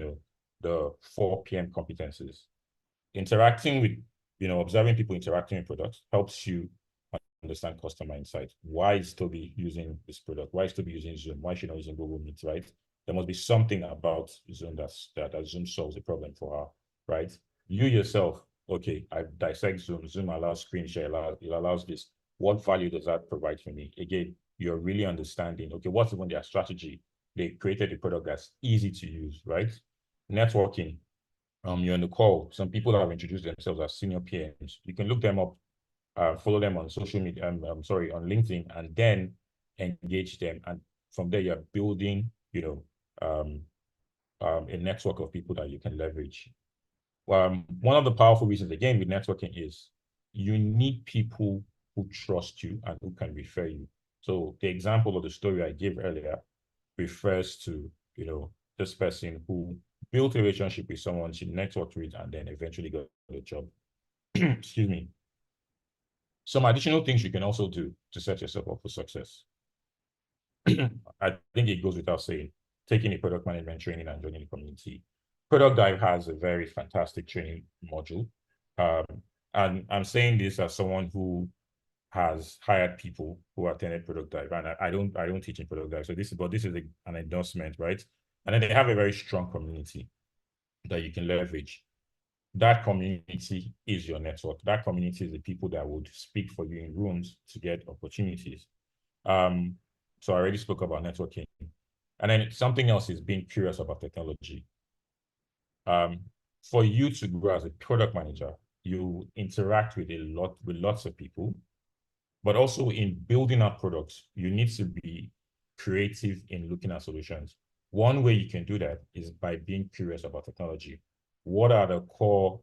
[SPEAKER 5] the 4 PM competencies, interacting with, observing people interacting with products helps you understand customer insight. Why is Toby using this product? Why is Toby using Zoom? Why is she not using Google Meet, right? There must be something about Zoom that Zoom solves a problem for her, right? You yourself, okay, I dissect Zoom. Zoom allows screen share, it allows this. What value does that provide for me? Again, you're really understanding, okay, what's even their strategy? They created a product that's easy to use, right? Networking, you're on the call. Some people have introduced themselves as senior PMs. You can look them up, follow them on social media, on LinkedIn, and then engage them. And from there, you're building, a network of people that you can leverage. One of the powerful reasons, again, with networking is you need people who trust you and who can refer you. So the example of the story I gave earlier refers to, this person who built a relationship with someone she networked with and then eventually got a job. Excuse me. Some additional things you can also do to set yourself up for success. I think it goes without saying, taking a product management training and joining the community. Product Dive has a very fantastic training module. And I'm saying this as someone who has hired people who attended Product Dive, and I don't teach in Product Dive. So this is an endorsement, right? And then they have a very strong community that you can leverage. That community is your network. That community is the people that would speak for you in rooms to get opportunities. So I already spoke about networking. And then something else is being curious about technology. For you to grow as a product manager, you interact with lots of people, but also in building up products, you need to be creative in looking at solutions. One way you can do that is by being curious about technology. What are the core,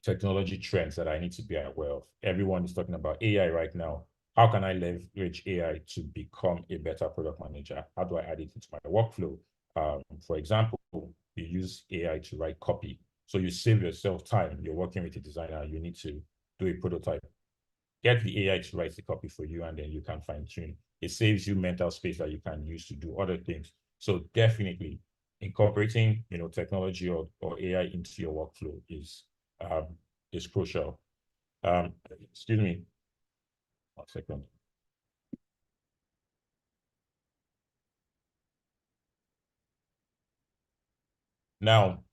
[SPEAKER 5] technology trends that I need to be aware of? Everyone is talking about AI right now. How can I leverage AI to become a better product manager? How do I add it into my workflow? For example, you use AI to write copy. So you save yourself time. You're working with a designer, you need to do a prototype. Get the AI to write the copy for you, and then you can fine tune. It saves you mental space that you can use to do other things. So definitely incorporating, technology or AI into your workflow is crucial. Excuse me, 1 second. Now,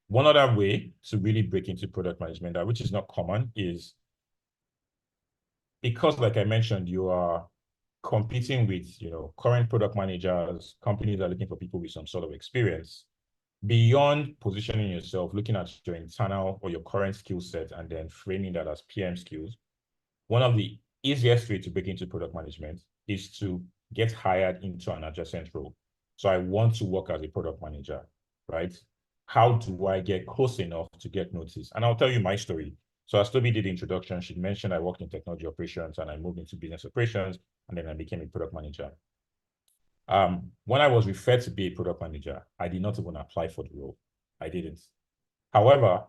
[SPEAKER 5] one other way to really break into product management, which is not common, is because, like I mentioned, you are competing with, current product managers, companies are looking for people with some sort of experience. Beyond positioning yourself, looking at your internal or your current skill set, and then framing that as PM skills, one of the easiest way to break into product management is to get hired into an adjacent role. So I want to work as a product manager, right? How do I get close enough to get noticed? And I'll tell you my story. So as Toby did the introduction, she mentioned I worked in technology operations and I moved into business operations, and then I became a product manager. When I was referred to be a product manager, I did not even apply for the role. I didn't. However,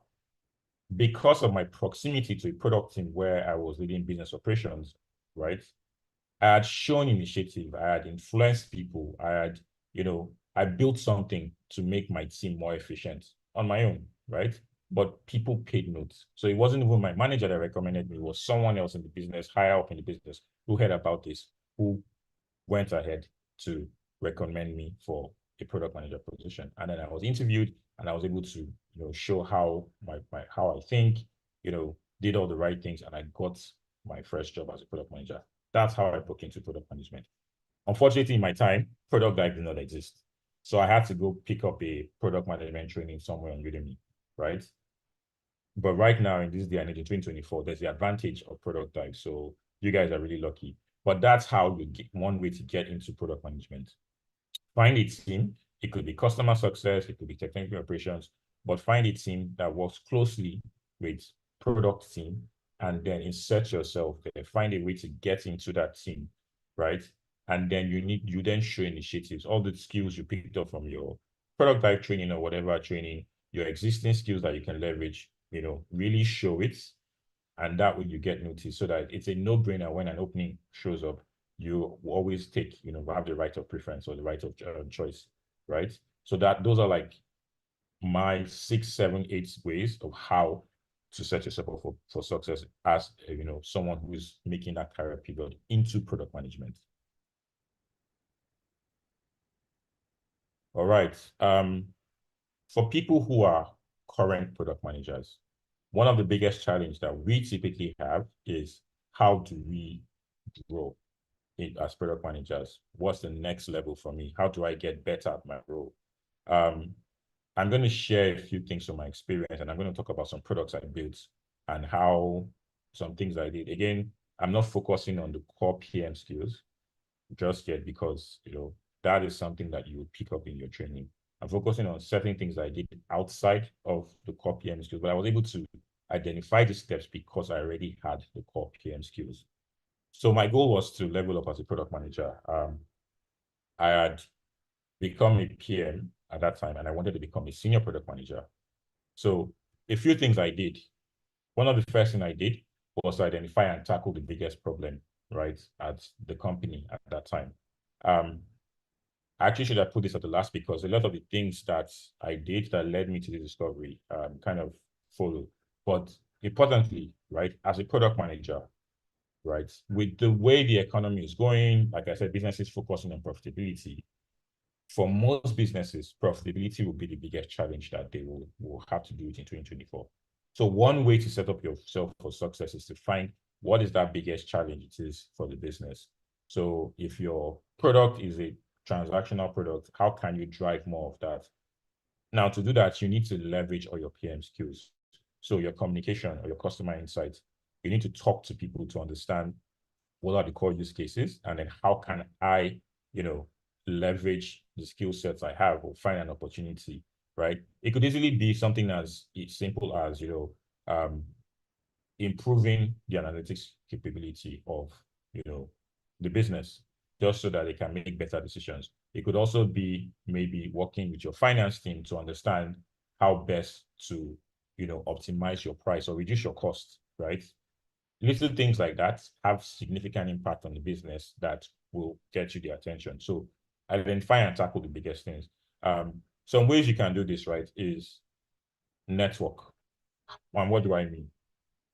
[SPEAKER 5] because of my proximity to a product team where I was leading business operations, right? I had shown initiative, I had influenced people, I built something to make my team more efficient on my own, right? But people paid notes. So it wasn't even my manager that recommended me, it was someone else in the business, higher up in the business, who heard about this, who went ahead to recommend me for a product manager position. And then I was interviewed and I was able to, show how how I think, did all the right things, and I got my first job as a product manager. That's how I broke into product management. Unfortunately, in my time, Product Dive did not exist. So I had to go pick up a product management training somewhere on Udemy, right? But right now, in this day and age, in 2024, there's the advantage of Product Dive. So you guys are really lucky. But that's how you get one way to get into product management. Find a team. It could be customer success, it could be technical operations, but find a team that works closely with product team, and then insert yourself there. Find a way to get into that team, right? And then you then show initiatives, all the skills you picked up from your product type training or whatever training, your existing skills that you can leverage, really show it. And that way you get noticed, so that it's a no-brainer when an opening shows up. You always take, have the right of preference or the right of choice, right? So those are like my 6, 7, 8 ways of how to set yourself up for success as someone who is making that career pivot into product management. All right. For people who are current product managers, one of the biggest challenges that we typically have is, how do we grow as product managers? What's the next level for me? How do I get better at my role? I'm going to share a few things from my experience, and I'm going to talk about some products I built and how some things I did. Again, I'm not focusing on the core PM skills just yet, because that is something that you will pick up in your training. I'm focusing on certain things I did outside of the core PM skills, but I was able to identify the steps because I already had the core PM skills. So my goal was to level up as a product manager. I had become a PM at that time, and I wanted to become a senior product manager. So a few things I did. One of the first things I did was to identify and tackle the biggest problem, right, at the company at that time. I actually should have put this at the last because a lot of the things that I did that led me to the discovery kind of follow. But importantly, right, as a product manager, right, with the way the economy is going, like I said, businesses focusing on profitability. For most businesses, profitability will be the biggest challenge that they will have to do it in 2024. So one way to set up yourself for success is to find what is that biggest challenge it is for the business. So if your product is a transactional product, how can you drive more of that? Now, to do that, you need to leverage all your PM skills. So your communication or your customer insights, you need to talk to people to understand what are the core use cases, and then how can I, leverage the skill sets I have or find an opportunity, right? It could easily be something as simple as, improving the analytics capability of, the business, just so that they can make better decisions. It could also be maybe working with your finance team to understand how best to, optimize your price or reduce your cost, right? Little things like that have significant impact on the business that will get you the attention. So identify and tackle the biggest things. Some ways you can do this, right, is network. And what do I mean?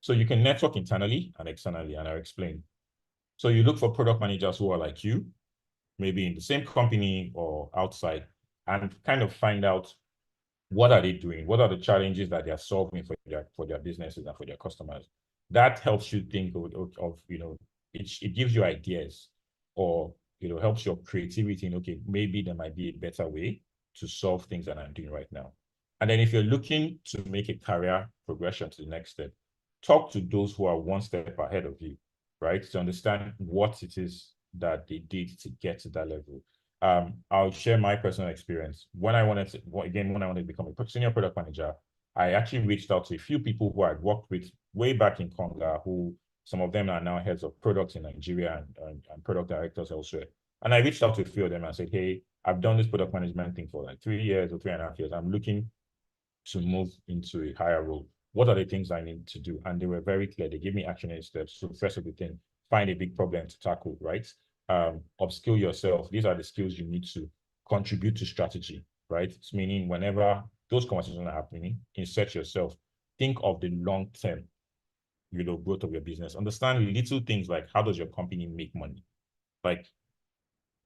[SPEAKER 5] So you can network internally and externally, and I'll explain. So you look for product managers who are like you, maybe in the same company or outside, and kind of find out what are they doing? What are the challenges that they are solving for their businesses and for their customers? That helps you think of it gives you ideas, or helps your creativity in, okay, maybe there might be a better way to solve things that I'm doing right now. And then if you're looking to make a career progression to the next step, talk to those who are one step ahead of you, right? To understand what it is that they did to get to that level. I'll share my personal experience. When I wanted to become a senior product manager, I actually reached out to a few people who I'd worked with way back in Conga, who some of them are now heads of products in Nigeria and product directors elsewhere. And I reached out to a few of them and said, hey, I've done this product management thing for like 3 years or 3.5 years. I'm looking to move into a higher role. What are the things I need to do? And they were very clear. They gave me action steps. So first of the thing, find a big problem to tackle, right? Upskill yourself. These are the skills you need to contribute to strategy, right? It's meaning whenever those conversations are happening, insert yourself. Think of the long term, growth of your business. Understand little things like, how does your company make money? Like,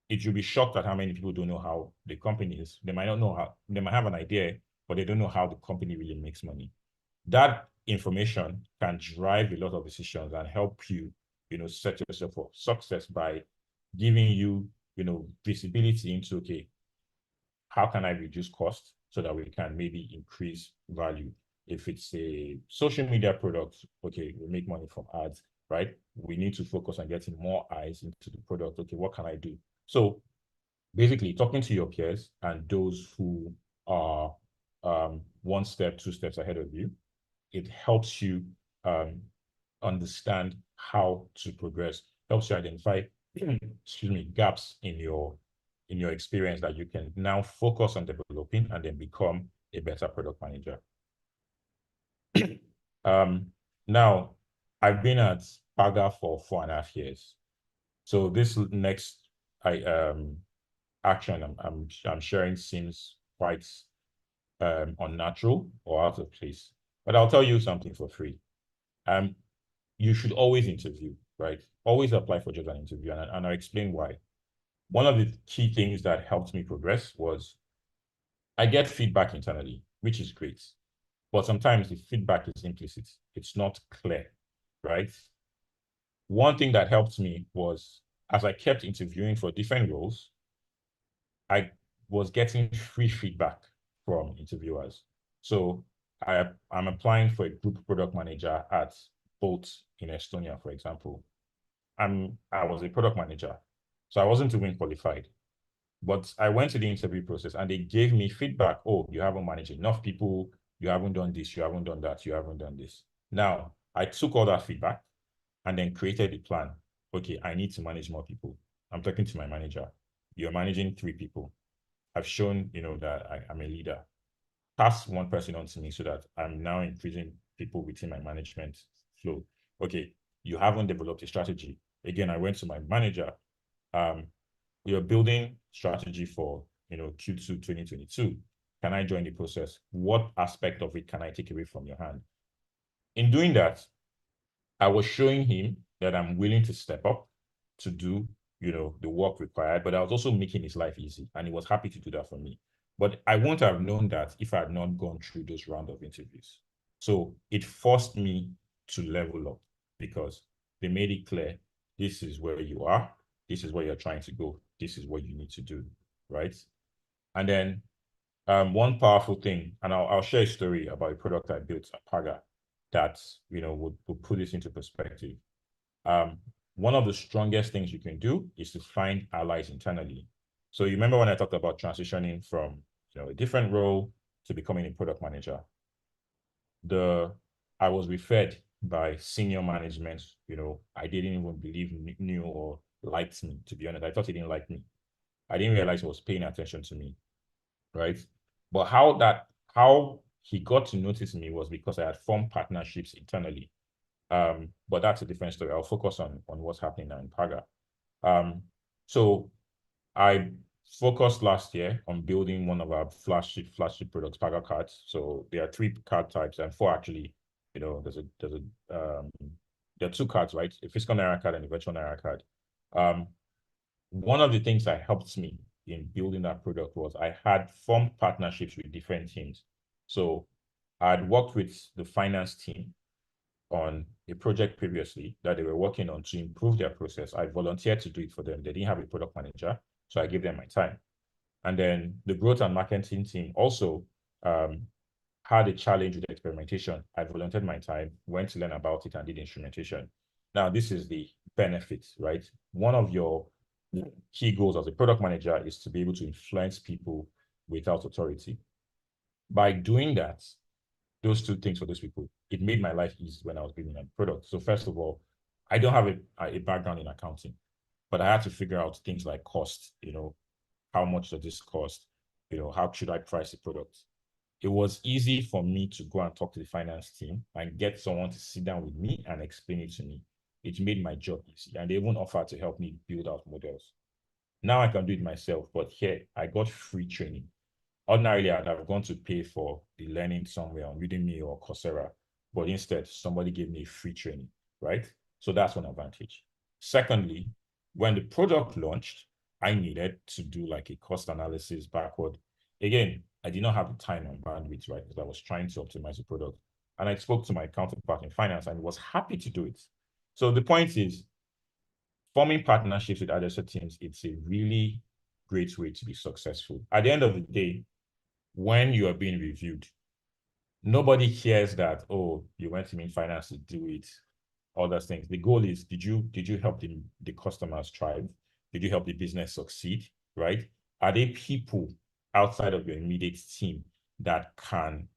[SPEAKER 5] it you'll be shocked at how many people don't know how the company is. They might not know how, they might have an idea, but they don't know how the company really makes money. That information can drive a lot of decisions and help you, set yourself for success by giving you, visibility into, okay, how can I reduce costs so that we can maybe increase value? If it's a social media product, okay, we make money from ads, right? We need to focus on getting more eyes into the product. Okay, what can I do? So basically talking to your peers and those who are one step, two steps ahead of you, it helps you understand how to progress, helps you identify excuse me, gaps in your experience that you can now focus on developing and then become a better product manager. Now, I've been at Paga for 4.5 years. So this next action I'm sharing seems quite unnatural or out of place. But I'll tell you something for free. You should always interview, right? Always apply for jobs and interview, and I'll explain why. One of the key things that helped me progress was I get feedback internally, which is great. But sometimes the feedback is implicit. It's not clear, right? One thing that helped me was, as I kept interviewing for different roles, I was getting free feedback from interviewers. So I'm applying for a group product manager at Bolt in Estonia, for example. I was a product manager, so I wasn't even qualified. But I went to the interview process and they gave me feedback. Oh, you haven't managed enough people. You haven't done this. You haven't done that. You haven't done this. Now, I took all that feedback and then created a plan. Okay, I need to manage more people. I'm talking to my manager. You're managing 3 people. I've shown, that I'm a leader. Pass one person on to me so that I'm now increasing people within my management flow. Okay, you haven't developed a strategy. Again, I went to my manager. we are building strategy for, Q2 2022. Can I join the process? What aspect of it can I take away from your hand? In doing that, I was showing him that I'm willing to step up to do, the work required, but I was also making his life easy, and he was happy to do that for me. But I wouldn't have known that if I had not gone through those round of interviews. So it forced me to level up because they made it clear, this is where you are, this is where you're trying to go, this is what you need to do, right? And then one powerful thing, and I'll share a story about a product I built at Paga that would put this into perspective. One of the strongest things you can do is to find allies internally. So you remember when I talked about transitioning from a different role to becoming a product manager? I was referred by senior management. I didn't even believe knew or liked me, to be honest. I thought he didn't like me. I didn't realize he was paying attention to me, right? But how he got to notice me was because I had formed partnerships internally. But that's a different story. I'll focus on what's happening now in Paga. So I focused last year on building one of our flagship products, Paga cards. So there are 3 card types and 4 actually. There are 2 cards, right? A physical Naira card and a virtual Naira card. One of the things that helped me in building that product was I had formed partnerships with different teams. So I had worked with the finance team on a project previously that they were working on to improve their process. I volunteered to do it for them. They didn't have a product manager, so I gave them my time. And then the growth and marketing team also had a challenge with experimentation. I volunteered my time, went to learn about it, and did instrumentation. Now, this is the benefit, right? One of your key goals as a product manager is to be able to influence people without authority. By doing that, those 2 things for those people, it made my life easy when I was building a product. So first of all, I don't have a background in accounting, but I had to figure out things like cost, how much does this cost? How should I price the product? It was easy for me to go and talk to the finance team and get someone to sit down with me and explain it to me. It made my job easy, and they even offered to help me build out models. Now I can do it myself, but here I got free training. Ordinarily, I'd have gone to pay for the learning somewhere on Udemy or Coursera, but instead, somebody gave me free training, right? So that's one advantage. Secondly, when the product launched, I needed to do like a cost analysis backward. Again, I did not have the time and bandwidth, right? Because I was trying to optimize the product. And I spoke to my counterpart in finance and was happy to do it. So the point is, forming partnerships with other teams, it's a really great way to be successful. At the end of the day, when you are being reviewed, nobody cares that, oh, you went to me in finance to do it, all those things. The goal is, did you help the customers thrive? Did you help the business succeed, right? Are there people outside of your immediate team that can,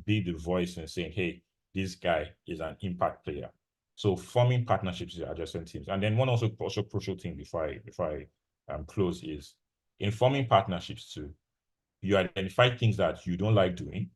[SPEAKER 5] be the voice and saying, hey, this guy is an impact player? So forming partnerships with adjacent teams. And then one also crucial thing before I close is in forming partnerships too, you identify things that you don't like doing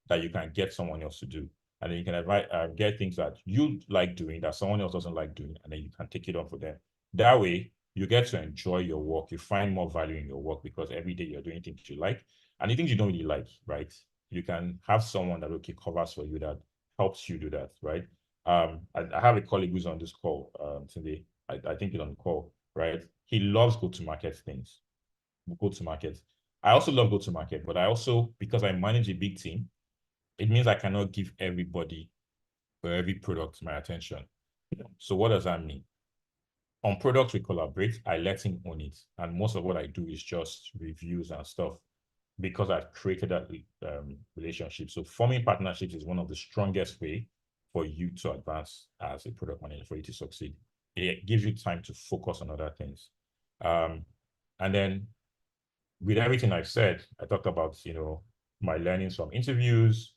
[SPEAKER 5] that you can get someone else to do. And then you can get things that you like doing that someone else doesn't like doing, and then you can take it on for them. That way, you get to enjoy your work. You find more value in your work because every day you're doing things you like. And the things you don't really like, right? You can have someone that covers for you, that helps you do that, right? I have a colleague who's on this call today. I think he's on the call, right? He loves go-to-market things. Go-to-market. I also love go-to-market, but I also, because I manage a big team, it means I cannot give everybody or every product my attention. So what does that mean? On products we collaborate, I let him own it. And most of what I do is just reviews and stuff because I've created that relationship. So forming partnerships is one of the strongest way for you to advance as a product manager, for you to succeed. It gives you time to focus on other things. And then with everything I've said, I talked about, my learnings from interviews,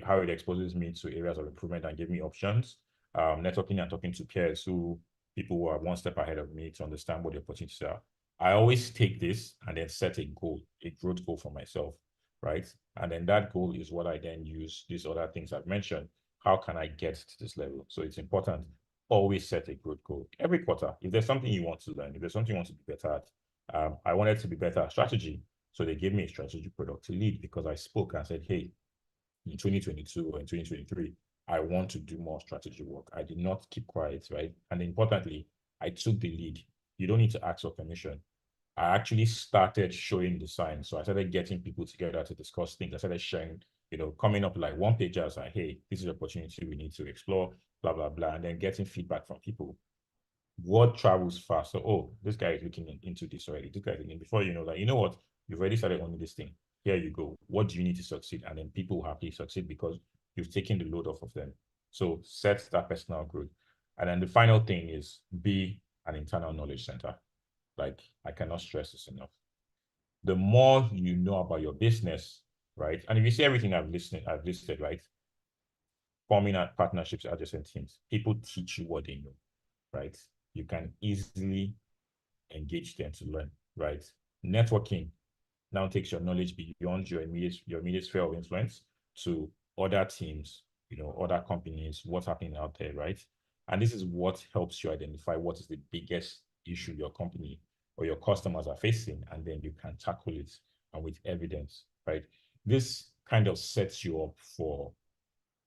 [SPEAKER 5] how it exposes me to areas of improvement and give me options, networking and talking to peers people who are one step ahead of me to understand what the opportunities are. I always take this and then set a goal, a growth goal for myself, right? And then that goal is what I then use these other things I've mentioned. How can I get to this level? So it's important. always set a growth goal every quarter. If there's something you want to learn, if there's something you want to be better at, I wanted to be better at strategy. So they gave me a strategy product to lead because I spoke and said, hey, in 2022 or in 2023, I want to do more strategy work. I did not keep quiet, right? And importantly, I took the lead. You don't need to ask for permission. I actually started showing the signs. So I started getting people together to discuss things. I started sharing, coming up like one pagers like, hey, this is an opportunity we need to explore, blah, blah, blah, and then getting feedback from people. Word travels fast. So, oh, this guy is looking into this already. This guy is looking, before you know, like, you know what? You've already started owning this thing. Here you go. What do you need to succeed? And then people will happily succeed because you've taken the load off of them. So set that personal growth. And then the final thing is be an internal knowledge center. Like, I cannot stress this enough. The more you know about your business, right? And if you see everything I've listed, right? Forming partnerships, adjacent teams, people teach you what they know, right? You can easily engage them to learn, right? Networking now takes your knowledge beyond your immediate sphere of influence to other teams, other companies, what's happening out there, right? And this is what helps you identify what is the biggest issue your company or your customers are facing, and then you can tackle it and with evidence, right? This kind of sets you up for,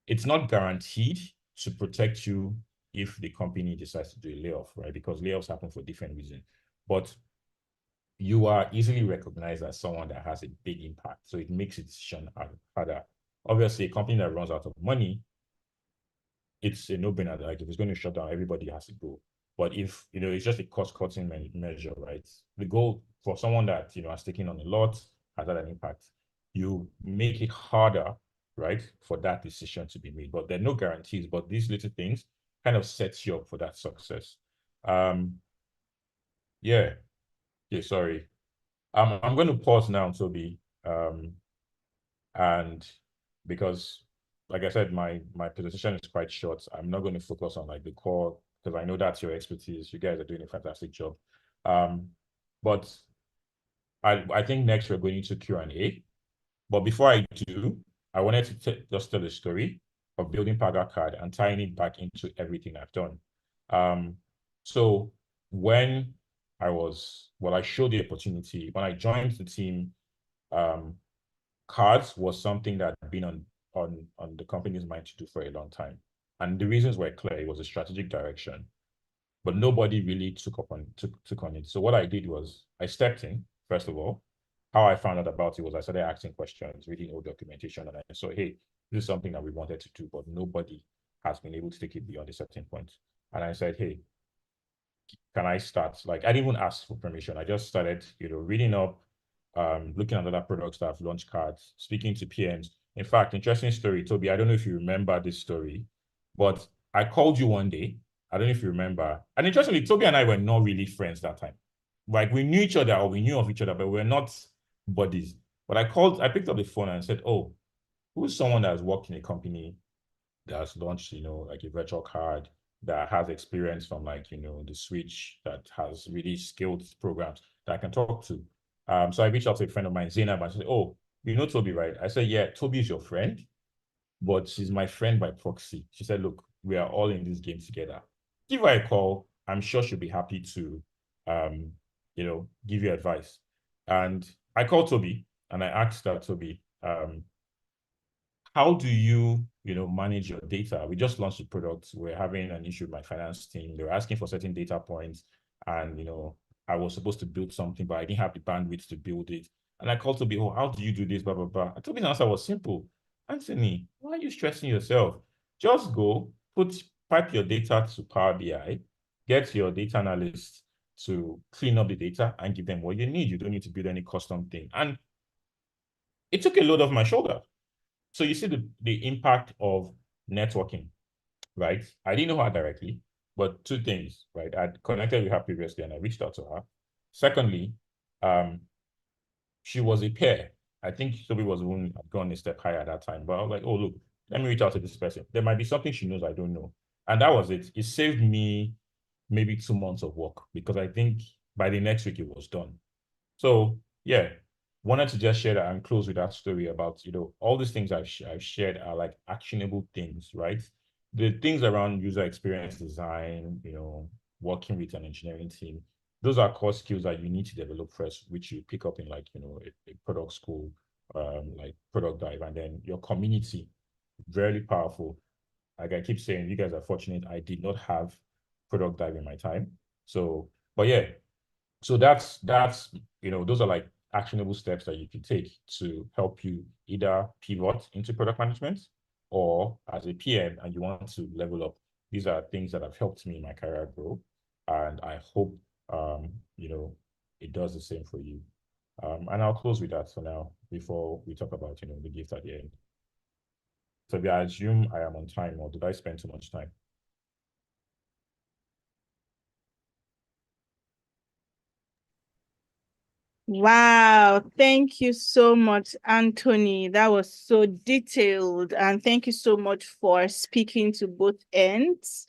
[SPEAKER 5] it's not guaranteed to protect you if the company decides to do a layoff, right? Because layoffs happen for different reasons. But you are easily recognized as someone that has a big impact. So it makes a decision harder. Obviously, a company that runs out of money, it's a no-brainer. Like, if it's going to shut down, everybody has to go. But if, it's just a cost-cutting measure, right? The goal for someone that, has taken on a lot, has had an impact, you make it harder, right, for that decision to be made. But there are no guarantees, but these little things kind of sets you up for that success. Yeah. Sorry. I'm going to pause now, Toby, and because, like I said, my presentation is quite short. I'm not going to focus on like the core because I know that's your expertise. You guys are doing a fantastic job. But I think next we're going into Q&A. But before I do, I wanted to just tell the story of building Paga Card and tying it back into everything I've done. So when I showed the opportunity, when I joined the team, cards was something that had been on the company's mind to do for a long time. And the reasons were clear. It was a strategic direction, but nobody really took on it. So what I did was I stepped in, first of all. How I found out about it was I started asking questions, reading old documentation, and I saw, hey, this is something that we wanted to do, but nobody has been able to take it beyond a certain point. And I said, hey, can I start? Like, I didn't even ask for permission. I just started, reading up, looking at other products that have launched cards, speaking to PMs. In fact, interesting story, Toby. I don't know if you remember this story, but I called you one day. I don't know if you remember. And interestingly, Toby and I were not really friends that time. Like, we knew each other or we knew of each other, but we're not buddies. But I picked up the phone and said, oh, who's someone that has worked in a company that has launched, like a virtual card, that has experience from like, the switch, that has really skilled programs that I can talk to. So I reached out to a friend of mine, Zainab, and said, oh, you know Toby, right? I said, yeah, Toby is your friend, but she's my friend by proxy. She said, look, we are all in this game together. Give her a call. I'm sure she'll be happy to, give you advice. And I called Toby and I asked her, Toby, how do you, manage your data? We just launched the product. We're having an issue with my finance team. They were asking for certain data points, and I was supposed to build something, but I didn't have the bandwidth to build it. And I called Toby, oh, how do you do this? Blah blah blah. And Toby's answer was simple. Anthony, why are you stressing yourself? Just go pipe your data to Power BI, get your data analyst to clean up the data and give them what you need. You don't need to build any custom thing. And it took a load off my shoulder. So you see the impact of networking, right? I didn't know her directly, but two things, right? I'd connected with her previously and I reached out to her. Secondly, she was a peer. I think Toby was the one had gone a step higher at that time, but I was like, oh, look, let me reach out to this person. There might be something she knows I don't know. And that was it. It saved me maybe 2 months of work because I think by the next week it was done. So yeah, wanted to just share that and close with that story about, all these things I've shared are like actionable things, right? the things around user experience design, working with an engineering team, those are core skills that you need to develop first, which you pick up in like, a product school, like product dive, and then your community, very powerful. Like I keep saying, you guys are fortunate. I did not have product dive in my time. So, but yeah, so that's those are like actionable steps that you can take to help you either pivot into product management or as a PM and you want to level up. These are things that have helped me in my career grow, and I hope it does the same for you. And I'll close with that for now before we talk about the gift at the end. So I assume I am on time, or did I spend too much time?
[SPEAKER 2] Wow, thank you so much, Anthony. That was so detailed. And thank you so much for speaking to both ends,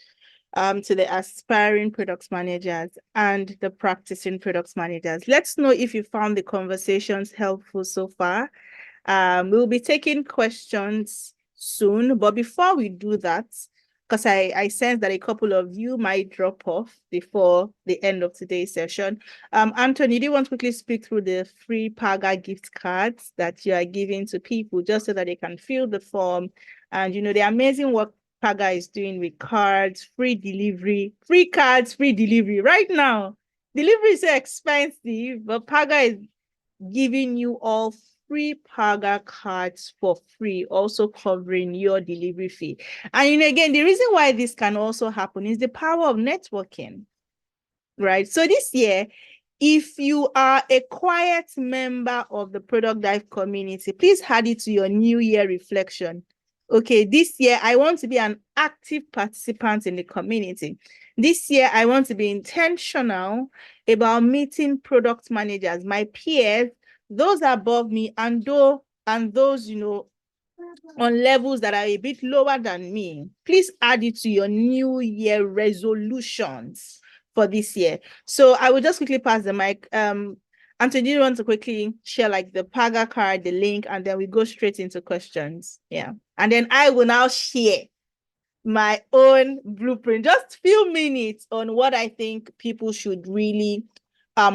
[SPEAKER 2] to the aspiring product managers and the practicing product managers. Let's know if you found the conversations helpful so far. We'll be taking questions soon, but before we do that, because I sense that a couple of you might drop off before the end of today's session. Anthony, do you want to quickly speak through the free Paga gift cards that you are giving to people just so that they can fill the form? And the amazing work Paga is doing with cards, free delivery, free cards, free delivery. Right now, delivery is so expensive, but Paga is giving you all free Paga cards for free, also covering your delivery fee. And again, the reason why this can also happen is the power of networking, right? So this year, if you are a quiet member of the Product Dive community, please add it to your New Year reflection. Okay, this year, I want to be an active participant in the community. This year, I want to be intentional about meeting product managers, my peers, those above me, and those, on levels that are a bit lower than me. Please add it to your New Year resolutions for this year. So I will just quickly pass the mic. Anthony, do you want to quickly share like the Paga card, the link, and then we go straight into questions? Yeah. And then I will now share my own blueprint, just few minutes on what I think people should really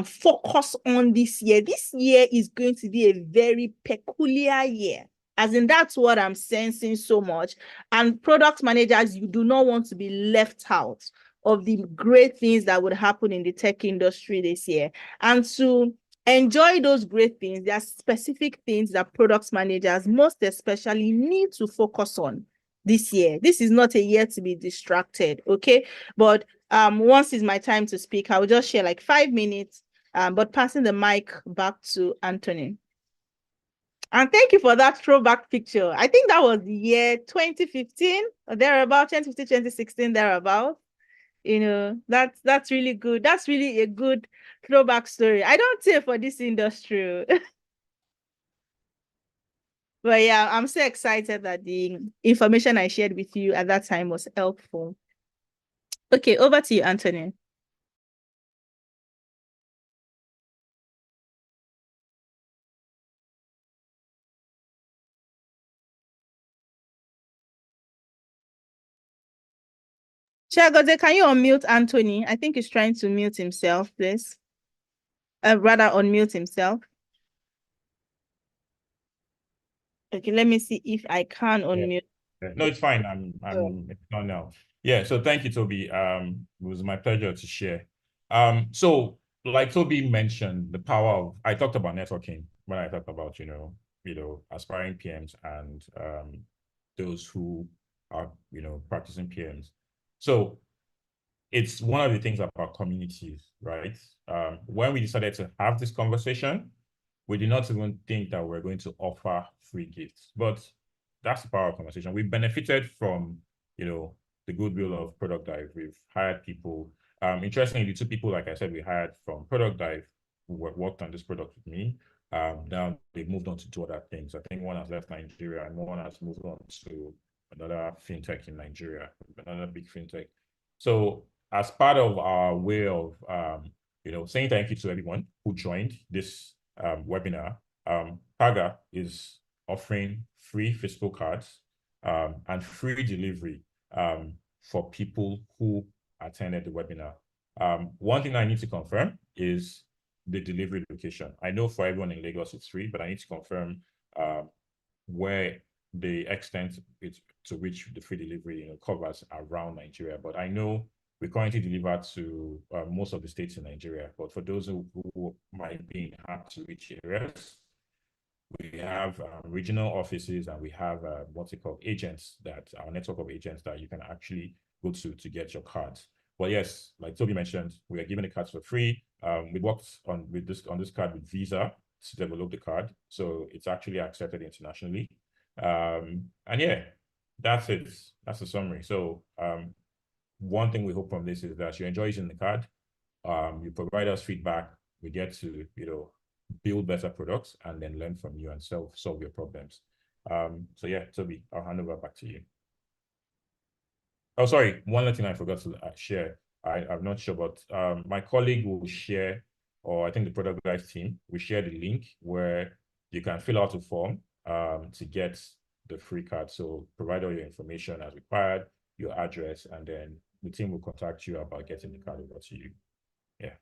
[SPEAKER 2] focus on this year. This year is going to be a very peculiar year. As in, that's what I'm sensing so much. And product managers, you do not want to be left out of the great things that would happen in the tech industry this year. And to enjoy those great things, there are specific things that product managers most especially need to focus on this year. This is not a year to be distracted, okay? But once is my time to speak, I will just share like 5 minutes, but passing the mic back to Anthony. And thank you for that throwback picture. I think that was the year 2015 or thereabout, 2015, 2016, thereabout. That's really good. That's really a good throwback story. I don't say for this industry. But yeah, I'm so excited that the information I shared with you at that time was helpful. Okay, over to you, Anthony. Chiagoze, can you unmute Anthony? I think he's trying to mute himself, please. Rather unmute himself. Okay, let me see if I can unmute.
[SPEAKER 5] No, it's fine. It's not now. Yeah, so thank you, Toby. It was my pleasure to share. So like Toby mentioned, the power of, I talked about networking when I talked about, aspiring PMs and those who are, practicing PMs. So it's one of the things about communities, right? When we decided to have this conversation, we did not even think that we're going to offer free gifts, but that's the power of conversation. We benefited from, the goodwill of Product Dive. We've hired people. Interestingly, the two people, like I said, we hired from Product Dive who worked on this product with me. Now they've moved on to do other things. I think one has left Nigeria and one has moved on to another fintech in Nigeria, another big fintech. So as part of our way of, saying thank you to everyone who joined this webinar, Paga is offering free physical cards and free delivery for people who attended the webinar. One thing I need to confirm is the delivery location. I know for everyone in Lagos it's free, but I need to confirm where the extent to which the free delivery covers around Nigeria. But I know we currently deliver to most of the states in Nigeria. But for those who might be in hard to reach areas, we have regional offices, and we have what's it called, agents, that our network of agents that you can actually go to get your cards. But yes, like Toby mentioned, we are giving the cards for free. We worked on this card with Visa to develop the card, so it's actually accepted internationally. And yeah, that's it. That's the summary. So one thing we hope from this is that you enjoy using the card. You provide us feedback. We get to build better products and then learn from you and solve your problems. So yeah, Toby, I'll hand over back to you. Oh, sorry, one other thing I forgot to share. I'm not sure, but my colleague will share, or I think the product guys team will share the link where you can fill out a form to get the free card. So provide all your information as required, your address, and then the team will contact you about getting the card over to you. Yeah.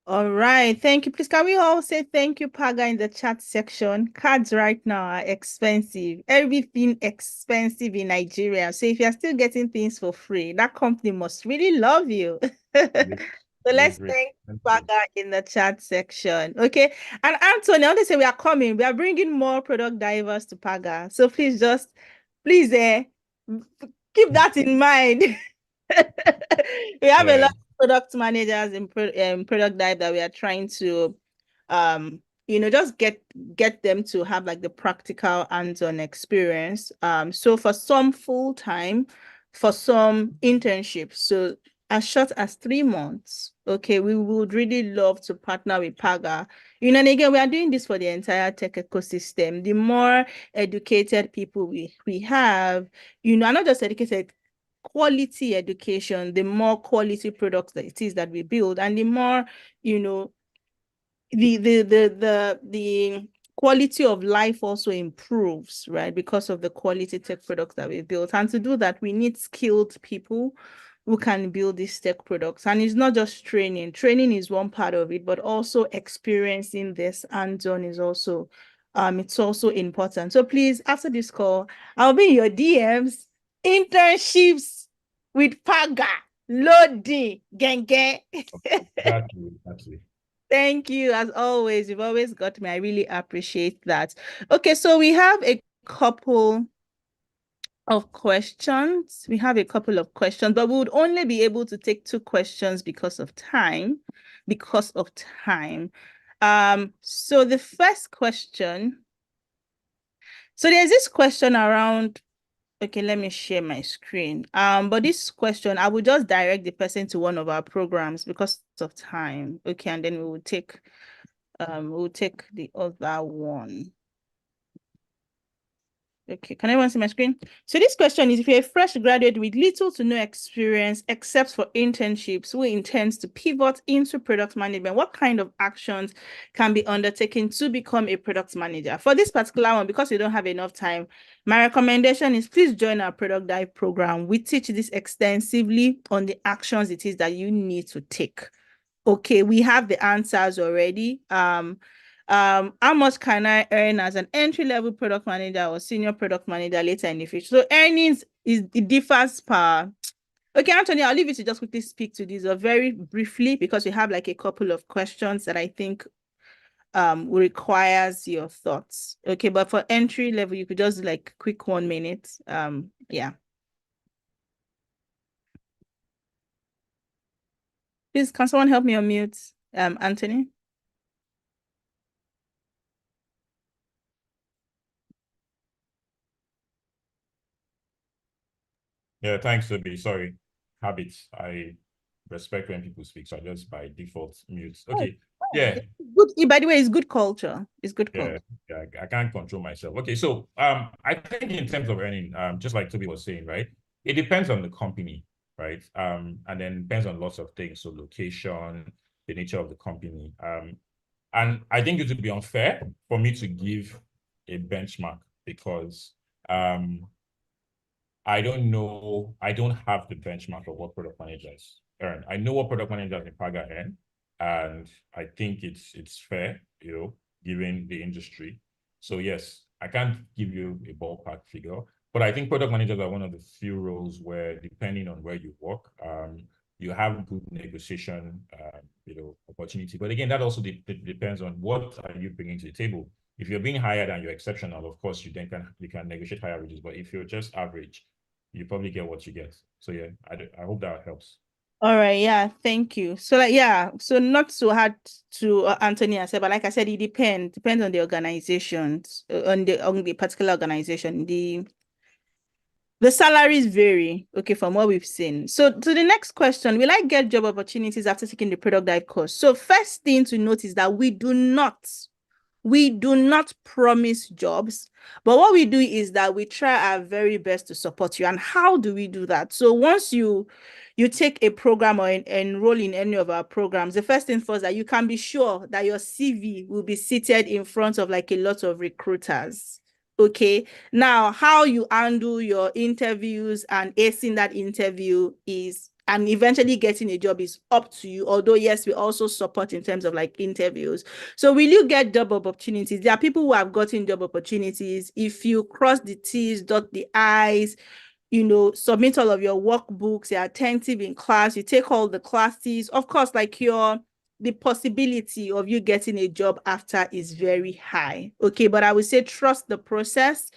[SPEAKER 2] All right, thank you. Please, can we all say thank you, Paga, in the chat section? Cards right now are expensive. Everything expensive in Nigeria. So if you're still getting things for free, that company must really love you. So let's thank Paga in the chat section. Okay. And Anthony, I want to say we are coming. We are bringing more product divers to Paga. So please please keep that in mind. We have a lot of product managers in product dive that we are trying to just get them to have like the practical hands-on experience. So for some full-time, for some internships, so as short as 3 months, okay, we would really love to partner with Paga. And again, we are doing this for the entire tech ecosystem. The more educated people we have, not just educated, quality education, the more quality products that it is that we build, and the more, the quality of life also improves, right? Because of the quality tech products that we built. And to do that, we need skilled people who can build these tech products. And it's not just training. Training is one part of it, but also experiencing this hands-on is also it's also important. So please, after this call, I'll be in your DMs. Internships with Paga, loading, genge.
[SPEAKER 5] Exactly.
[SPEAKER 2] Thank you. As always, you've always got me. I really appreciate that. Okay, so we have a couple of questions. But we would only be able to take 2 questions because of time. So the first question. So there's this question around. Okay, let me share my screen. But this question, I will just direct the person to one of our programs because of time. Okay, and then we'll take the other one. Okay, can everyone see my screen? So this question is, if you're a fresh graduate with little to no experience except for internships who intends to pivot into product management, what kind of actions can be undertaken to become a product manager? For this particular one, because we don't have enough time, my recommendation is please join our product dive program. We teach this extensively on the actions it is that you need to take. Okay, we have the answers already. How much can I earn as an entry-level product manager or senior product manager later in the future? So earnings it differs per. Okay, Anthony, I'll leave you to just quickly speak to these very briefly because we have like a couple of questions that I think requires your thoughts. Okay, but for entry level, you could just like quick 1 minute. Yeah. Please, can someone help me unmute Anthony?
[SPEAKER 5] Yeah, thanks, Toby. Sorry. Habits. I respect when people speak, so I just by default mute. Okay. Yeah.
[SPEAKER 2] Good. By the way, it's good culture. It's good culture.
[SPEAKER 5] Yeah, I can't control myself. Okay, so I think in terms of earning, just like Toby was saying, right? It depends on the company, right? And then depends on lots of things. So location, the nature of the company. And I think it would be unfair for me to give a benchmark because I don't know, I don't have the benchmark of what product managers earn. I know what product managers in Paga earn, and I think it's fair, given the industry. So yes, I can't give you a ballpark figure, but I think product managers are one of the few roles where, depending on where you work, you have good negotiation, opportunity. But again, that also depends on what are you bringing to the table. If you're being hired and you're exceptional, of course, you can negotiate higher wages. But if you're just average, you probably get what you get. So yeah, I hope that helps.
[SPEAKER 2] All right, yeah, thank you. So so not so hard to Anthony I said, but like I said, it depends on the organizations, on the particular organization. The salaries vary, okay, from what we've seen. So to the next question, will I get job opportunities after taking the product dive course? So first thing to note is that we do not promise jobs, but what we do is that we try our very best to support you. And how do we do that? So once you take a program or enroll in any of our programs, the first thing first, that you can be sure that your CV will be seated in front of like a lot of recruiters. Okay, now how you handle your interviews and acing that interview is, and eventually getting a job, is up to you. Although yes, we also support in terms of like interviews. So will you get job opportunities? There are people who have gotten job opportunities. If you cross the T's, dot the I's, submit all of your workbooks, you're attentive in class, you take all the classes, of course, like the possibility of you getting a job after is very high. Okay, but I would say trust the process.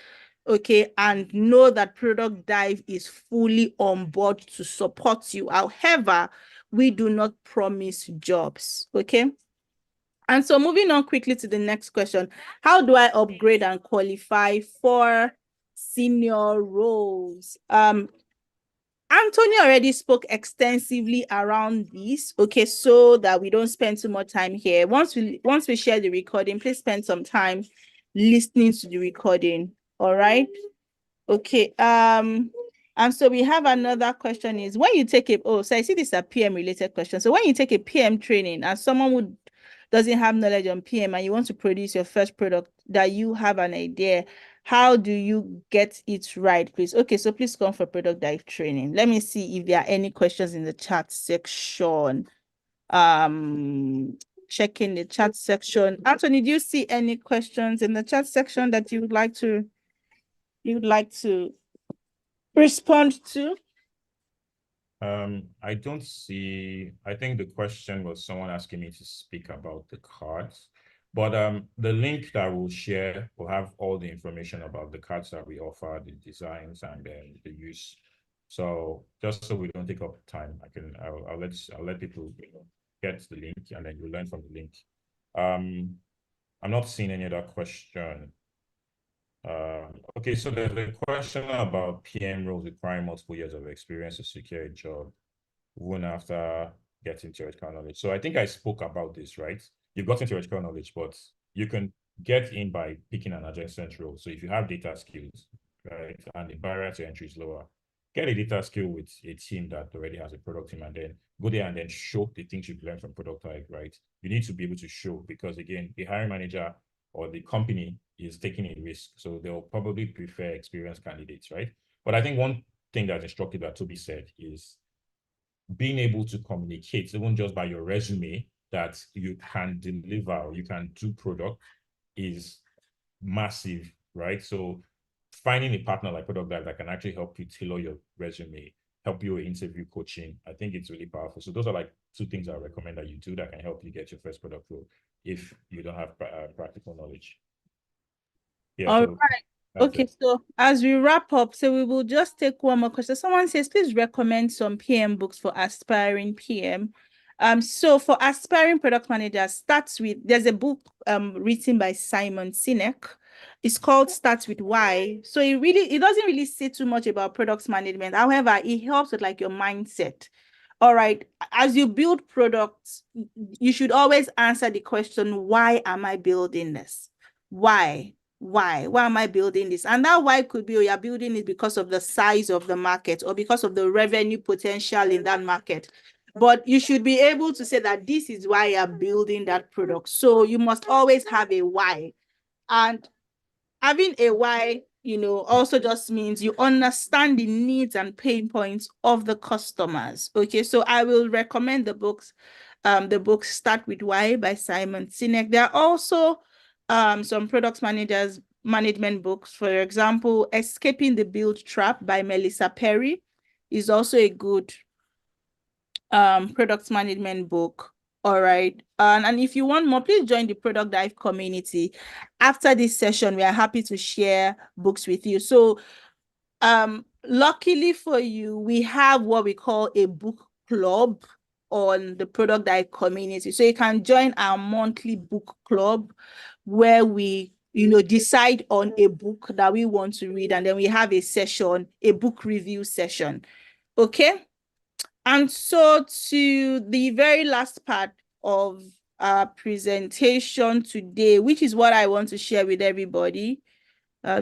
[SPEAKER 2] Okay, and know that Product Dive is fully on board to support you. However, we do not promise jobs. Okay. And so moving on quickly to the next question, how do I upgrade and qualify for senior roles? Anthony already spoke extensively around this, okay, so that we don't spend too much time here. Once we share the recording, please spend some time listening to the recording, all right? Okay, and so we have another question is, when you take so I see this is a PM related question. So when you take a PM training, as someone who doesn't have knowledge on PM and you want to produce your first product that you have an idea, how do you get it right, please? Okay, so please come for product dive training. Let me see if there are any questions in the chat section. Checking the chat section. Anthony, do you see any questions in the chat section that you would like to respond to?
[SPEAKER 5] I don't see, I think the question was someone asking me to speak about the cards, but the link that we'll share will have all the information about the cards that we offer, the designs, and then the use. So just so we don't take up time, I'll let people get the link, and then you learn from the link. I'm not seeing any other question. Okay, so there's a question about PM roles requiring multiple years of experience to secure a job, even after getting theoretical knowledge. So I think I spoke about this, right? You've gotten theoretical knowledge, but you can get in by picking an adjacent role. So if you have data skills, right, and the barrier to entry is lower, get a data skill with a team that already has a product team, and then go there and then show the things you've learned from product type, right? You need to be able to show, because again, the hiring manager or the company is taking a risk. So they'll probably prefer experienced candidates, right? But I think one thing that's instructive that Toby said is being able to communicate, even just by your resume, that you can deliver or you can do product is massive, right? So finding a partner like Product Dive that can actually help you tailor your resume, help you with interview coaching, I think it's really powerful. So those are like two things I recommend that you do that can help you get your first product role if you don't have practical knowledge. Yeah.
[SPEAKER 2] All
[SPEAKER 5] so
[SPEAKER 2] right. Okay,
[SPEAKER 5] it.
[SPEAKER 2] so as we wrap up, so we will just take one more question. Someone says, please recommend some PM books for aspiring PM. So for aspiring product managers, there's a book written by Simon Sinek. It's called Start With Why. So it doesn't really say too much about product management. However, it helps with like your mindset. All right. As you build products, you should always answer the question, why am I building this? Why am I building this? And that why could be, you're building it because of the size of the market or because of the revenue potential in that market. But you should be able to say that this is why you're building that product. So you must always have a why. And having a why, also just means you understand the needs and pain points of the customers. Okay, so I will recommend the books. The book Start With Why by Simon Sinek. There are also some management books. For example, Escaping the Build Trap by Melissa Perry is also a good product management book. All right. And if you want more, please join the Product Dive community. After this session, we are happy to share books with you. So luckily for you, we have what we call a book club on the Product Dive community. So you can join our monthly book club where we decide on a book that we want to read, and then we have a session, a book review session. Okay. And so to the very last part of our presentation today, which is what I want to share with everybody.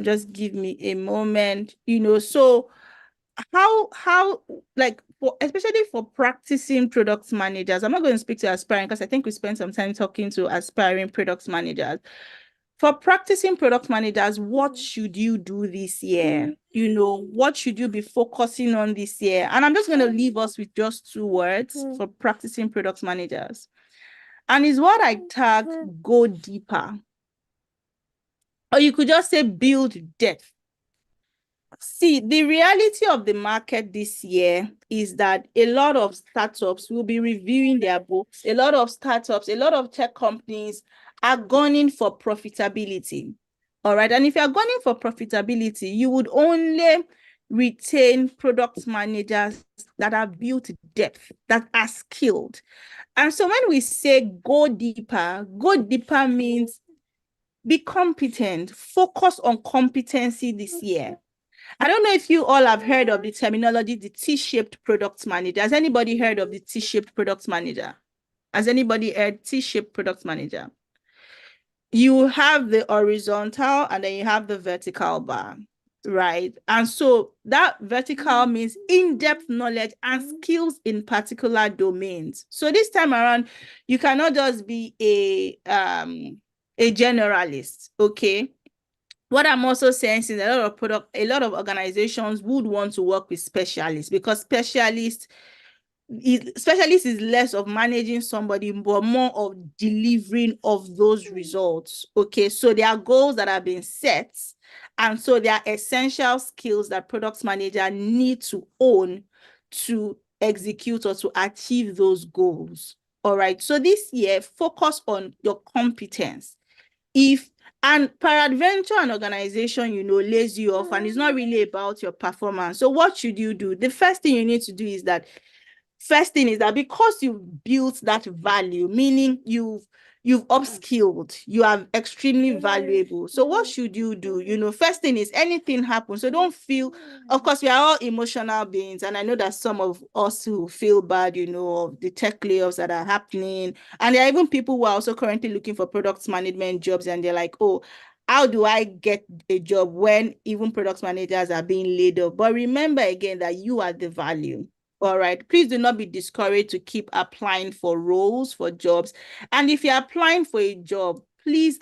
[SPEAKER 2] Just give me a moment. So how like especially for practicing product managers, I'm not going to speak to aspiring because I think we spent some time talking to aspiring product managers. For practicing product managers, what should you do this year? What should you be focusing on this year? And I'm just going to leave us with just 2 words for practicing product managers. And it's what I tag go deeper. Or you could just say build depth. See, the reality of the market this year is that a lot of startups will be reviewing their books. A lot of startups, a lot of tech companies are gunning for profitability. All right. And if you're gunning for profitability, you would only retain product managers that have built depth, that are skilled. And so when we say go deeper means be competent, focus on competency this year. I don't know if you all have heard of the terminology, the T-shaped product manager. Has anybody heard of the T-shaped product manager? Has anybody heard T-shaped product manager? You have the horizontal and then you have the vertical bar, right? And so that vertical means in-depth knowledge and skills in particular domains. So this time around, you cannot just be a generalist, okay? What I'm also saying is a lot of organizations would want to work with specialists because specialist is less of managing somebody, but more of delivering of those results. Okay, so there are goals that have been set, and so there are essential skills that product manager need to own to execute or to achieve those goals. All right, so this year, focus on your competence. And peradventure an organization, lays you off and it's not really about your performance. So what should you do? The first thing you need to do is that because you've built that value, meaning you've upskilled, you are extremely valuable. So what should you do? First thing is anything happens. So don't feel, of course, we are all emotional beings. And I know that some of us who feel bad, of the tech layoffs that are happening. And there are even people who are also currently looking for product management jobs. And they're like, oh, how do I get a job when even product managers are being laid off? But remember again that you are the value. All right. Please do not be discouraged to keep applying for roles, for jobs. And if you're applying for a job, please,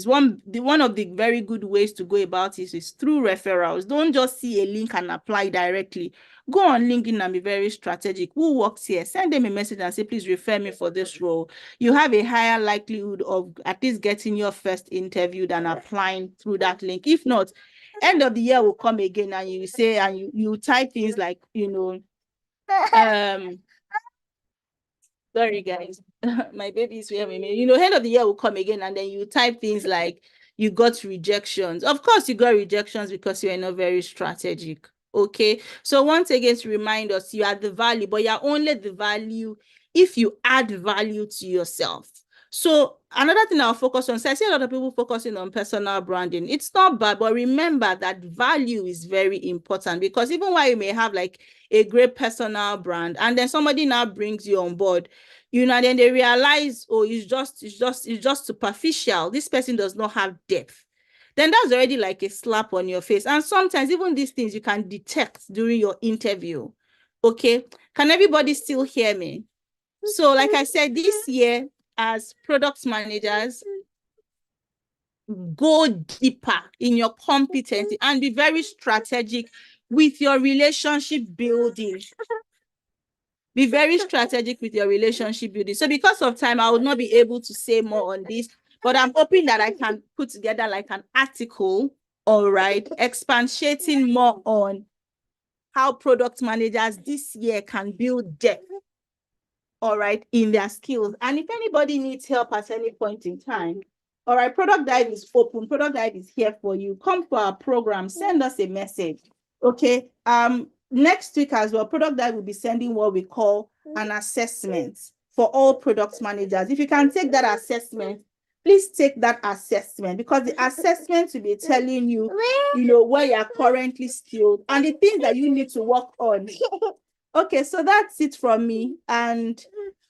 [SPEAKER 2] one of the very good ways to go about it is through referrals. Don't just see a link and apply directly. Go on LinkedIn and be very strategic. Who works here? Send them a message and say, please refer me for this role. You have a higher likelihood of at least getting your first interview than applying through that link. If not, end of the year will come again and you say, and you type things like, sorry guys, my baby is here with me. End of the year will come again and then you type things like you got rejections. Of course you got rejections because you are not very strategic. Okay, so once again to remind us, you are the value, but you're only the value if you add value to yourself. So another thing I'll focus on, so I see a lot of people focusing on personal branding. It's not bad, but remember that value is very important because even while you may have like a great personal brand and then somebody now brings you on board, and then they realize, oh, it's just superficial. This person does not have depth. Then that's already like a slap on your face. And sometimes even these things you can detect during your interview. Okay, can everybody still hear me? So like I said, this year as product managers, go deeper in your competency and be very strategic with your relationship building. Be very strategic with your relationship building. So because of time, I will not be able to say more on this, but I'm hoping that I can put together like an article, all right, expatiating more on how product managers this year can build depth, all right, in their skills. And if anybody needs help at any point in time, all right, Product Dive is open. Product Dive is here for you. Come for our program. Send us a message. Okay. Next week as well, Product Dive will be sending what we call an assessment for all product managers. If you can take that assessment, please take that assessment, because the assessment will be telling you, where you are currently skilled and the things that you need to work on. Okay, so that's it from me, and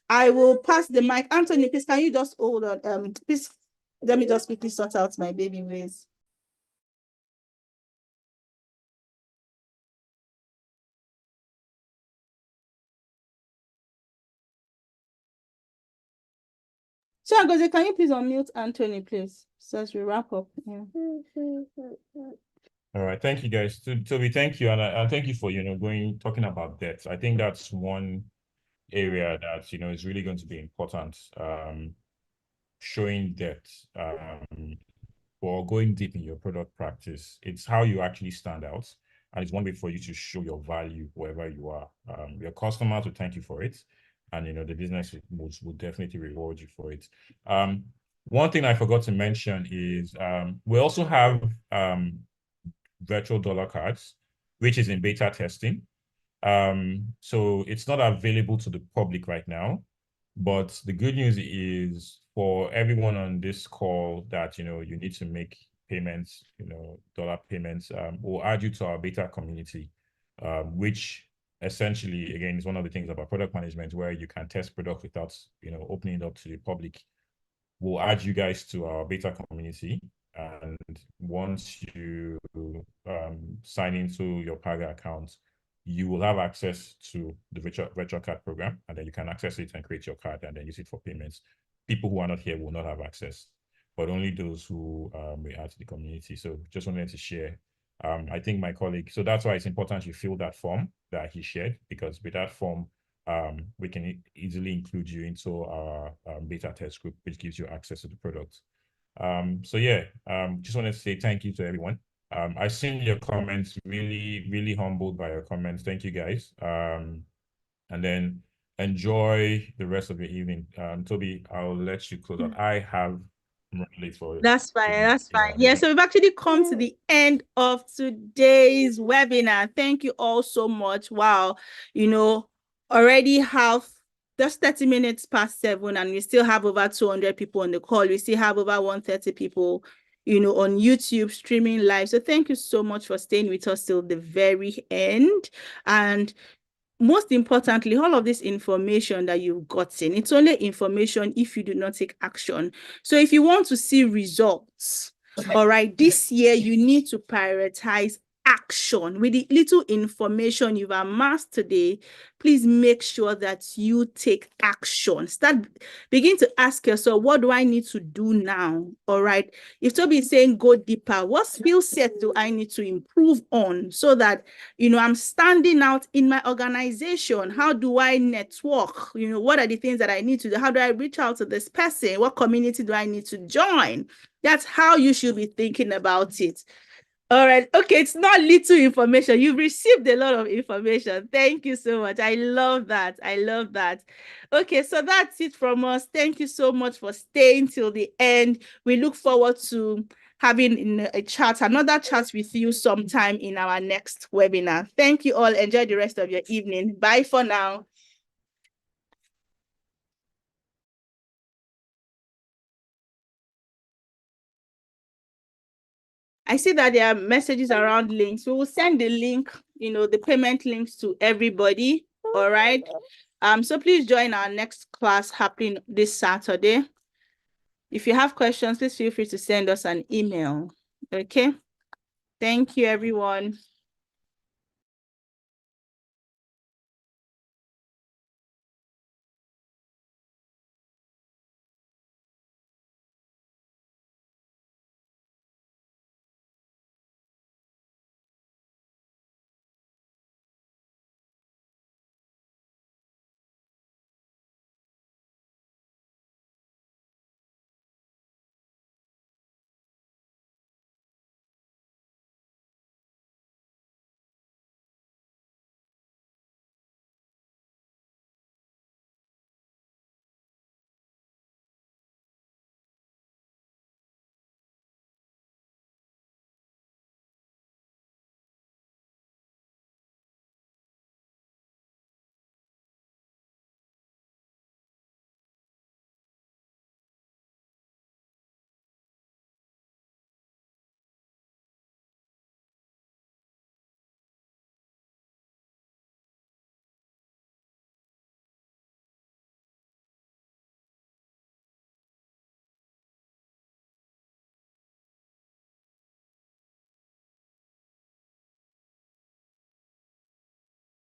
[SPEAKER 2] I will pass the mic. Anthony, please, can you just hold on? Please, let me just quickly sort out my baby ways. Chiagozie, can you please unmute Anthony, please, so as we wrap up? Yeah.
[SPEAKER 5] All right, thank you guys. Toby, thank you, and thank you for talking about debt. I think that's one area that is really going to be important. Showing depth, or going deep in your product practice. It's how you actually stand out, and it's one way for you to show your value wherever you are. Your customers will thank you for it, and the business will definitely reward you for it. One thing I forgot to mention is we also have virtual dollar cards, which is in beta testing. So it's not available to the public right now, but the good news is for everyone on this call that you need to make payments, dollar payments, we'll add you to our beta community, which essentially, again, is one of the things about product management where you can test product without opening it up to the public. We'll add you guys to our beta community, and once you sign into your Paga account, you will have access to the virtual card program, and then you can access it and create your card and then use it for payments. People who are not here will not have access, but only those who may add to the community. So just wanted to share. I think my colleague, so that's why it's important you fill that form that he shared, because with that form, we can easily include you into our beta test group, which gives you access to the product. So yeah, just wanted to say thank you to everyone. I've seen your comments, really humbled by your comments. Thank you guys. And then enjoy the rest of your evening. Toby, I'll let you close out. I have late for
[SPEAKER 2] That's fine. That's fine. Yeah, so we've actually come to the end of today's webinar. Thank you all so much. Wow, already have just 30 minutes past 7, and we still have over 200 people on the call. We still have over 130 people, on YouTube streaming live. So thank you so much for staying with us till the very end. And most importantly, all of this information that you've gotten, it's only information if you do not take action. So if you want to see results, all right, this year you need to prioritize action. With the little information you've amassed today, please make sure that you take action. Begin to ask yourself, what do I need to do now? All right. If Toby is saying go deeper, what skill set do I need to improve on so that, I'm standing out in my organization? How do I network? What are the things that I need to do? How do I reach out to this person? What community do I need to join? That's how you should be thinking about it. All right. Okay. It's not little information. You've received a lot of information. Thank you so much. I love that. I love that. Okay. So that's it from us. Thank you so much for staying till the end. We look forward to having another chat with you sometime in our next webinar. Thank you all. Enjoy the rest of your evening. Bye for now. I see that there are messages around links. We will send the link, the payment links to everybody. All right. So please join our next class happening this Saturday. If you have questions, please feel free to send us an email. Okay. Thank you, everyone.